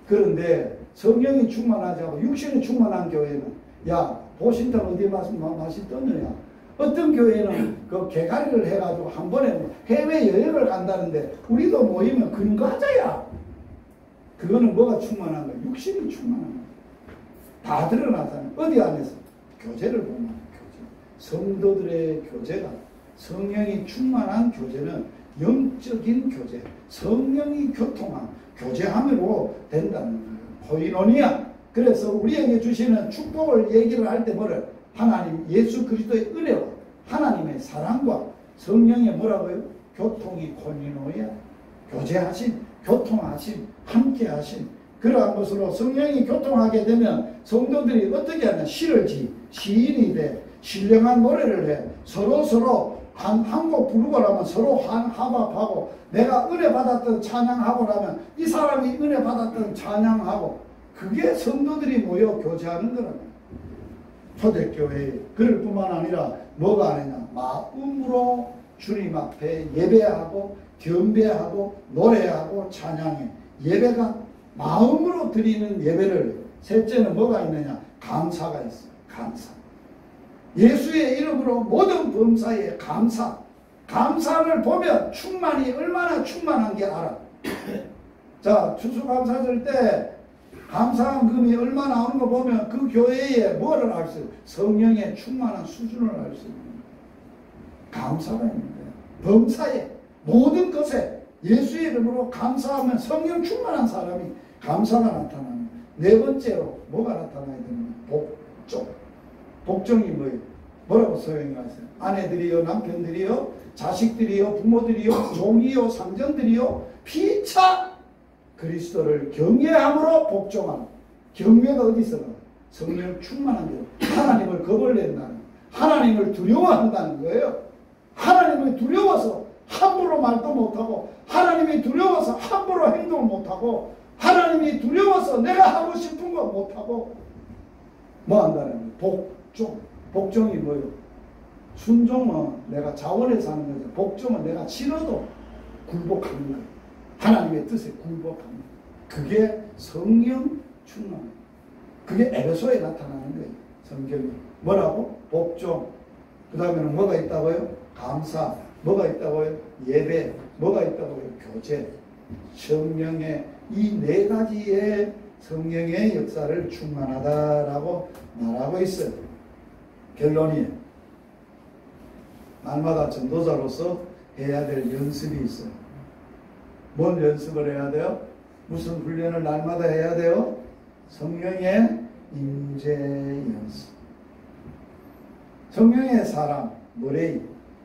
그런데 성령이 충만하지 않고 육신이 충만한 교회는 야 보신탕 어디 맛이 떠느냐. 어떤 교회는 그 개가리를 해가지고 한 번에 해외여행을 간다는데 우리도 모이면 근거하자야. 그거는 뭐가 충만한 거야? 육신이 충만한 거야. 다 드러나잖아요. 어디 안에서? 교제를 보면 교제. 성도들의 교제가 성령이 충만한 교제는 영적인 교제, 성령이 교통한 교제함으로 된다는 거예요. 코이노니아. 그래서 우리에게 주시는 축복을 얘기를 할 때 뭐를? 하나님 예수 그리스도의 은혜와 하나님의 사랑과 성령의 뭐라고요? 교통이 코이노니아. 교제하심, 교통하심, 함께하심. 그러한 것으로 성령이 교통하게 되면 성도들이 어떻게 하냐? 시인이 돼. 신령한 노래를 해. 서로 한 곡 부르고 나면 서로 합합하고 내가 은혜 받았던 찬양하고 나면 이 사람이 은혜 받았던 찬양하고 그게 성도들이 모여 교제하는 거라고. 초대교회 그럴 뿐만 아니라 뭐가 아니냐? 마음으로 주님 앞에 예배하고 경배하고 노래하고 찬양해. 예배가 마음으로 드리는 예배를. 셋째는 뭐가 있느냐? 감사가 있어요. 감사. 예수의 이름으로 모든 범사에 감사. 감사를 보면 충만이 얼마나 충만한 게 알아. 자, 추수감사절 때 감사금이 얼마 나오는 거 보면 그 교회에 뭐를 알 수 있어요? 성령의 충만한 수준을 알 수 있는 거예요. 감사가 있는 거예요. 범사에 모든 것에 예수의 이름으로 감사하면 성령 충만한 사람이 감사가 나타나는. 네 번째로 뭐가 나타나야 되는 거예요? 복종. 복종이 뭐예요? 뭐라고 설명하세요? 아내들이요, 남편들이요, 자식들이요, 부모들이요, 종이요, 상전들이요, 피차 그리스도를 경외함으로 복종하는. 경외가 어디서 나와요? 성령 충만한 게 하나님을 겁을 낸다는, 하나님을 두려워한다는 거예요. 하나님을 두려워서 함부로 말도 못하고, 하나님이 두려워서 함부로 행동을 못하고, 하나님이 두려워서 내가 하고 싶은 거 못하고 뭐 한다는 거예요? 복종. 복종이 뭐예요? 순종은 내가 자원해서 하는 거죠. 복종은 내가 싫어도 굴복하는 거예요. 하나님의 뜻에 굴복하는 거예요. 그게 성령 충만. 그게 에베소에 나타나는 거예요. 성경이. 뭐라고? 복종. 그 다음에는 뭐가 있다고요? 감사. 뭐가 있다고요? 예배. 뭐가 있다고요? 교제. 성령의 이 네 가지의 성령의 역사를 충만하다라고 말하고 있어요. 결론이에요. 날마다 전도자로서 해야 될 연습이 있어요. 뭔 연습을 해야 돼요? 무슨 훈련을 날마다 해야 돼요? 성령의 임재 연습. 성령의 사람 머레이,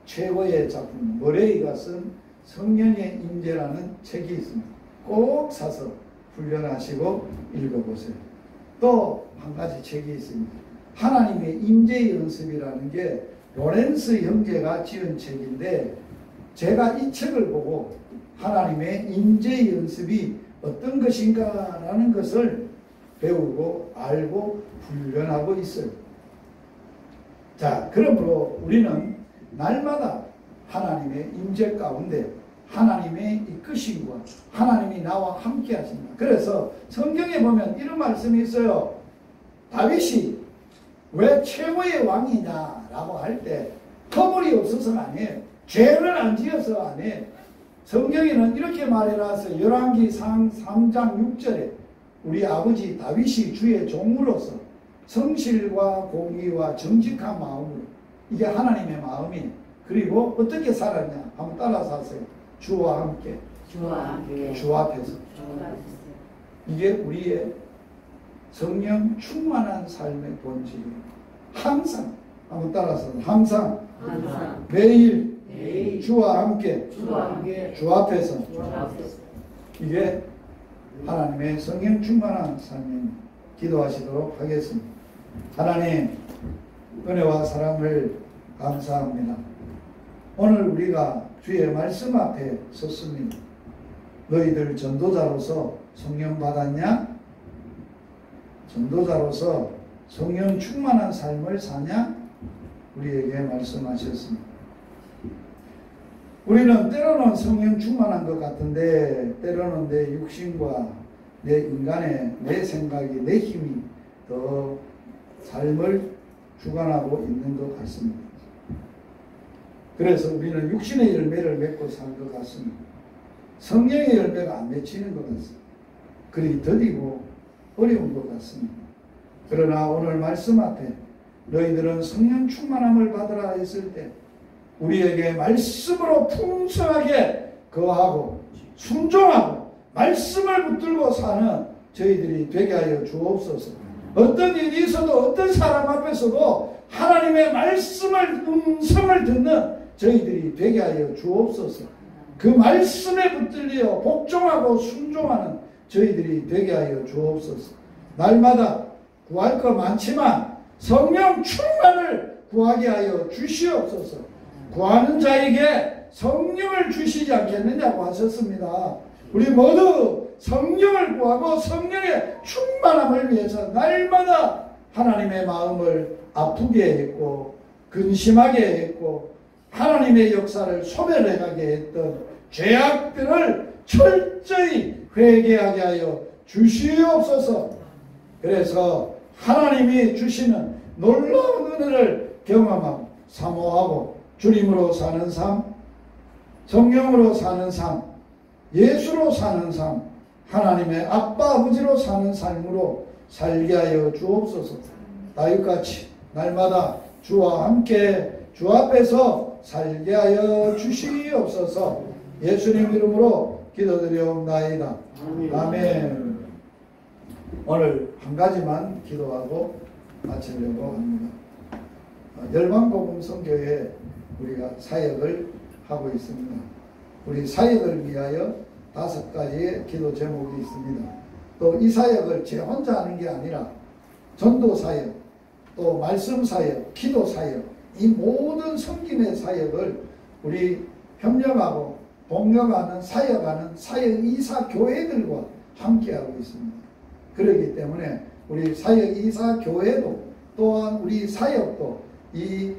최고의 작품 머레이가 쓴 성령의 임재라는 책이 있습니다. 꼭 사서 훈련하시고 읽어보세요. 또 한 가지 책이 있습니다. 하나님의 임재 연습이라는 게 로렌스 형제가 지은 책인데, 제가 이 책을 보고 하나님의 임재 연습이 어떤 것인가라는 것을 배우고 알고 훈련하고 있어요. 자, 그러므로 우리는 날마다 하나님의 임재 가운데 하나님의 이끄심과 하나님이 나와 함께 하신다. 그래서 성경에 보면 이런 말씀이 있어요. 다윗이 왜 최고의 왕이냐라고 할 때 허물이 없어서가 아니에요. 죄를 안 지어서 안 해. 성경에는 이렇게 말해놔서 열왕기상 3장 6절에 우리 아버지 다윗이 주의 종으로서 성실과 공의와 정직한 마음으로, 이게 하나님의 마음이에요. 그리고 어떻게 살았냐 한번 따라서 하세요. 주와 함께, 주 앞에서. 이게 우리의 성령 충만한 삶의 본질이에요. 항상 한번 따라서 항상 매일 주와 함께, 주 앞에서. 이게 하나님의 성령 충만한 삶입니다. 기도하시도록 하겠습니다. 하나님, 은혜와 사랑을 감사합니다. 오늘 우리가 주의 말씀 앞에 섰습니다. 너희들 전도자로서 성령 받았냐? 전도자로서 성령 충만한 삶을 사냐? 우리에게 말씀하셨습니다. 우리는 때로는 성령 충만한 것 같은데 때로는 내 육신과 내 인간의 내 생각이, 내 힘이 더 삶을 주관하고 있는 것 같습니다. 그래서 우리는 육신의 열매를 맺고 산 것 같습니다. 성령의 열매가 안 맺히는 것 같습니다. 그러기 더디고 어려운 것 같습니다. 그러나 오늘 말씀 앞에 너희들은 성령 충만함을 받으라 했을 때 우리에게 말씀으로 풍성하게 거하고 순종하고 말씀을 붙들고 사는 저희들이 되게 하여 주옵소서. 어떤 일이 있어도 어떤 사람 앞에서도 하나님의 말씀을, 음성을 듣는 저희들이 되게 하여 주옵소서. 그 말씀에 붙들려 복종하고 순종하는 저희들이 되게 하여 주옵소서. 날마다 구할 것 많지만 성령 충만을 구하게 하여 주시옵소서. 구하는 자에게 성령을 주시지 않겠느냐고 하셨습니다. 우리 모두 성령을 구하고 성령의 충만함을 위해서 날마다 하나님의 마음을 아프게 했고 근심하게 했고 하나님의 역사를 소멸해가게 했던 죄악들을 철저히 회개하게 하여 주시옵소서. 그래서 하나님이 주시는 놀라운 은혜를 경험하고 사모하고 주님으로 사는 삶, 성령으로 사는 삶, 예수로 사는 삶, 하나님의 아빠 아버지로 사는 삶으로 살게 하여 주옵소서. 다윗같이 날마다 주와 함께 주 앞에서 살게 하여 주시옵소서. 예수님 이름으로 기도드리옵나이다. 아멘. 오늘 한 가지만 기도하고 마치려고 합니다. 열방복음 선교회 우리가 사역을 하고 있습니다. 우리 사역을 위하여 5가지의 기도 제목이 있습니다. 또 이 사역을 제 혼자 하는 게 아니라 전도 사역, 또 말씀 사역, 기도 사역, 이 모든 섬김의 사역을 우리 협력하고 동력하는 사역하는 사역 이사 교회들과 함께하고 있습니다. 그렇기 때문에 우리 사역 이사 교회도 또한 우리 사역도 이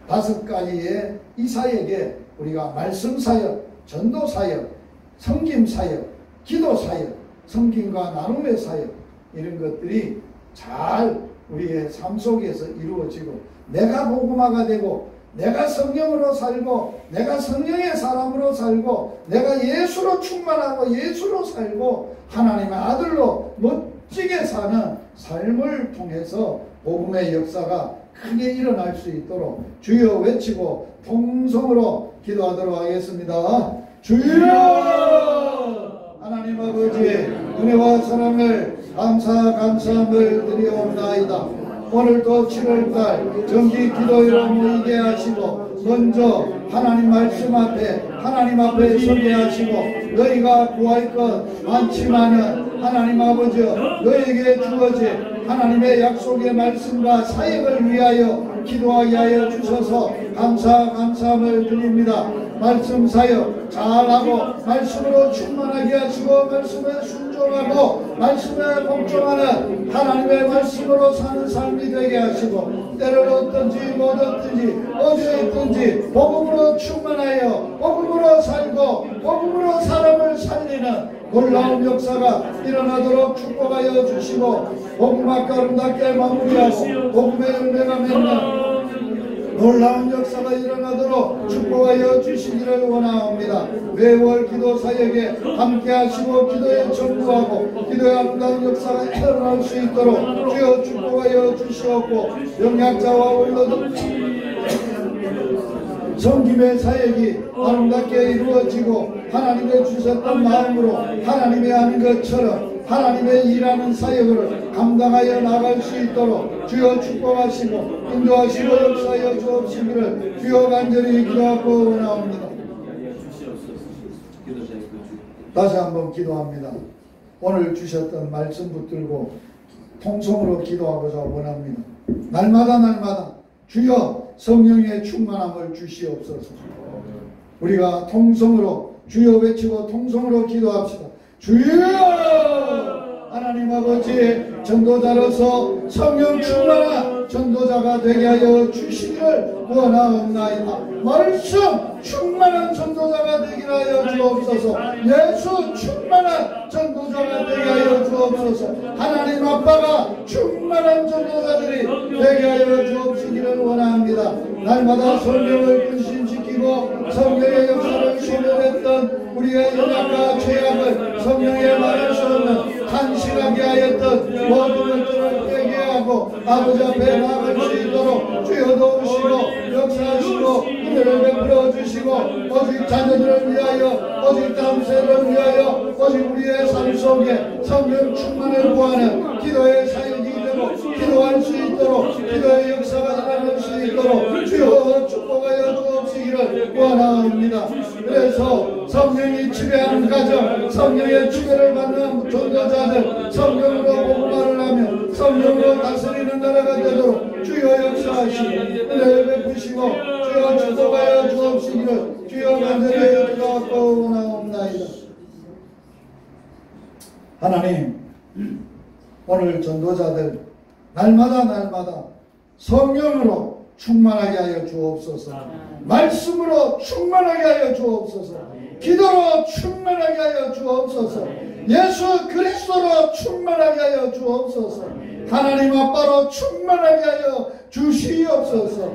5가지의 이 사역에 우리가 말씀 사역, 전도 사역, 섬김 사역, 기도 사역, 섬김과 나눔의 사역, 이런 것들이 잘 우리의 삶 속에서 이루어지고 내가 복음화가 되고 내가 성령으로 살고 내가 성령의 사람으로 살고 내가 예수로 충만하고 예수로 살고 하나님의 아들로 멋지게 사는 삶을 통해서 복음의 역사가 크게 일어날 수 있도록 주여 외치고 통성으로 기도하도록 하겠습니다. 주여! 하나님 아버지 은혜와 사랑을 감사함을 드리옵나이다. 오늘도 7월달 정기 기도회로 모이게 하시고 먼저 하나님 말씀 앞에 하나님 앞에 서게 하시고 너희가 구할 것 많지만은 하나님 아버지 너희에게 주어진 하나님의 약속의 말씀과 사역을 위하여 기도하게 하여 주셔서 감사함을 드립니다. 말씀 사역 잘하고 말씀으로 충만하게 하시고 말씀에 순종하고 말씀에 복종하는 하나님의 말씀으로 사는 삶이 되게 하시고 때를 얻든지 못 얻든지 어디에 있든지 복음으로 충만하여 복음으로 살고 복음으로 사람을 살리는 놀라운 역사가 일어나도록 축복하여 주시고 복음과 아름답게 마무리하고 복음의 열매가 맺는 놀라운 역사가 일어나도록 축복하여 주시기를 원하옵니다. 매월 기도 사역에 함께 하시고 기도에 전부하고 기도의 아름다운 역사가 일어날 수 있도록 주여 축복하여 주시옵고 영약자와 원로들 성김의 사역이 아름답게 이루어지고 하나님의 주셨던 마음으로 하나님의 하는 것처럼 하나님의 일하는 사역을 감당하여 나갈 수 있도록 주여 축복하시고 인도하시고 역사하여 주옵시기를 주여 간절히 기도하고 원하옵니다. 다시 한번 기도합니다. 오늘 주셨던 말씀 붙들고 통성으로 기도하고자 원합니다. 날마다 주여 성령의 충만함을 주시옵소서. 우리가 통성으로 주여 외치고 통성으로 기도합시다. 주여! 하나님 아버지 전도자로서 성령 충만한 전도자가 되게 하여 주시기를 원하옵나이다. 말씀 충만한 전도자가 되게 하여 주옵소서. 예수 충만한 전도자가 되게 하여 주옵소서. 하나님 아빠가 충만한 전도자들이 되게 하여 주옵시기를 원합니다. 날마다 성령을 근신시키고 성령의 역사를 소멸했던 우리의 연약과 죄악을 성령의 말을 쏘는 탄식하게 하였던 모든 것들을 회개하고 아버지 앞에 나갈 수 있도록 주여 도우시고 역사하시고 은혜를 베풀어 주시고 오직 자녀들을 위하여 오직 다음 세대를 위하여 오직 우리의 삶 속에 성령 충만을 구하는 기도의 사역이 되고 기도할 수 있도록 기도의 역사가 일어날 수 있도록 주여 축복하여 주옵시기를 원하옵니다. 그래서 성령이 지배하는 가정, 성령의 지배를 받는 전도자들, 성령으로 복음화를 하며 성령으로 다스리는 나라가 되도록 주여 역사하시고 은혜를 베푸시고 주여 축복하여 주옵시기를 주여 간절히 기도하고 원하옵나이다. 하나님, 오늘 전도자들 날마다 성령으로 충만하게 하여 주옵소서. 말씀으로 충만하게 하여 주옵소서. 기도로 충만하게 하여 주옵소서. 예수 그리스도로 충만하게 하여 주옵소서. 하나님 아빠로 충만하게 하여 주시옵소서.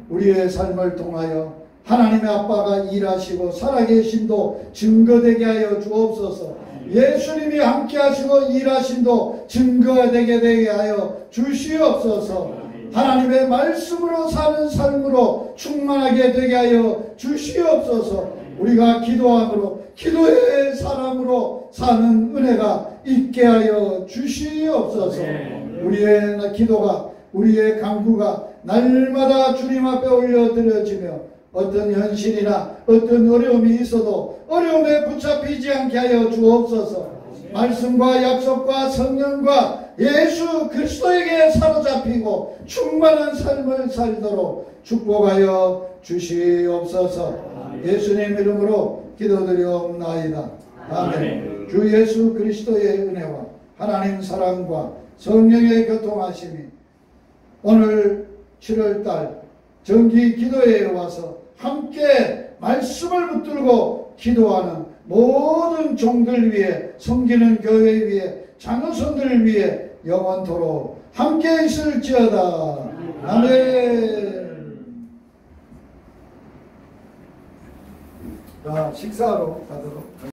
우리의 삶을 통하여 하나님의 아빠가 일하시고 살아계심도 증거되게 하여 주옵소서. 예수님이 함께 하시고 일하심도 증거되게 하여 주시옵소서. 하나님의 말씀으로 사는 삶으로 충만하게 되게 하여 주시옵소서. 우리가 기도함으로 기도의 사람으로 사는 은혜가 있게 하여 주시옵소서. 우리의 기도가 우리의 간구가 날마다 주님 앞에 올려드려지며 어떤 현실이나 어떤 어려움이 있어도 어려움에 붙잡히지 않게 하여 주옵소서. 말씀과 약속과 성령과 예수 그리스도에게 사로잡히고 충만한 삶을 살도록 축복하여 주시옵소서. 예수님 이름으로 기도드리옵나이다. 아멘. 주 예수 그리스도의 은혜와 하나님 사랑과 성령의 교통하심이 오늘 7월달 정기 기도회에 와서 함께 말씀을 붙들고 기도하는 모든 종들 위해 섬기는 교회 위해 장로선들 위해 영원토록 함께 있을지어다. 아멘. 자, 식사하러 가도록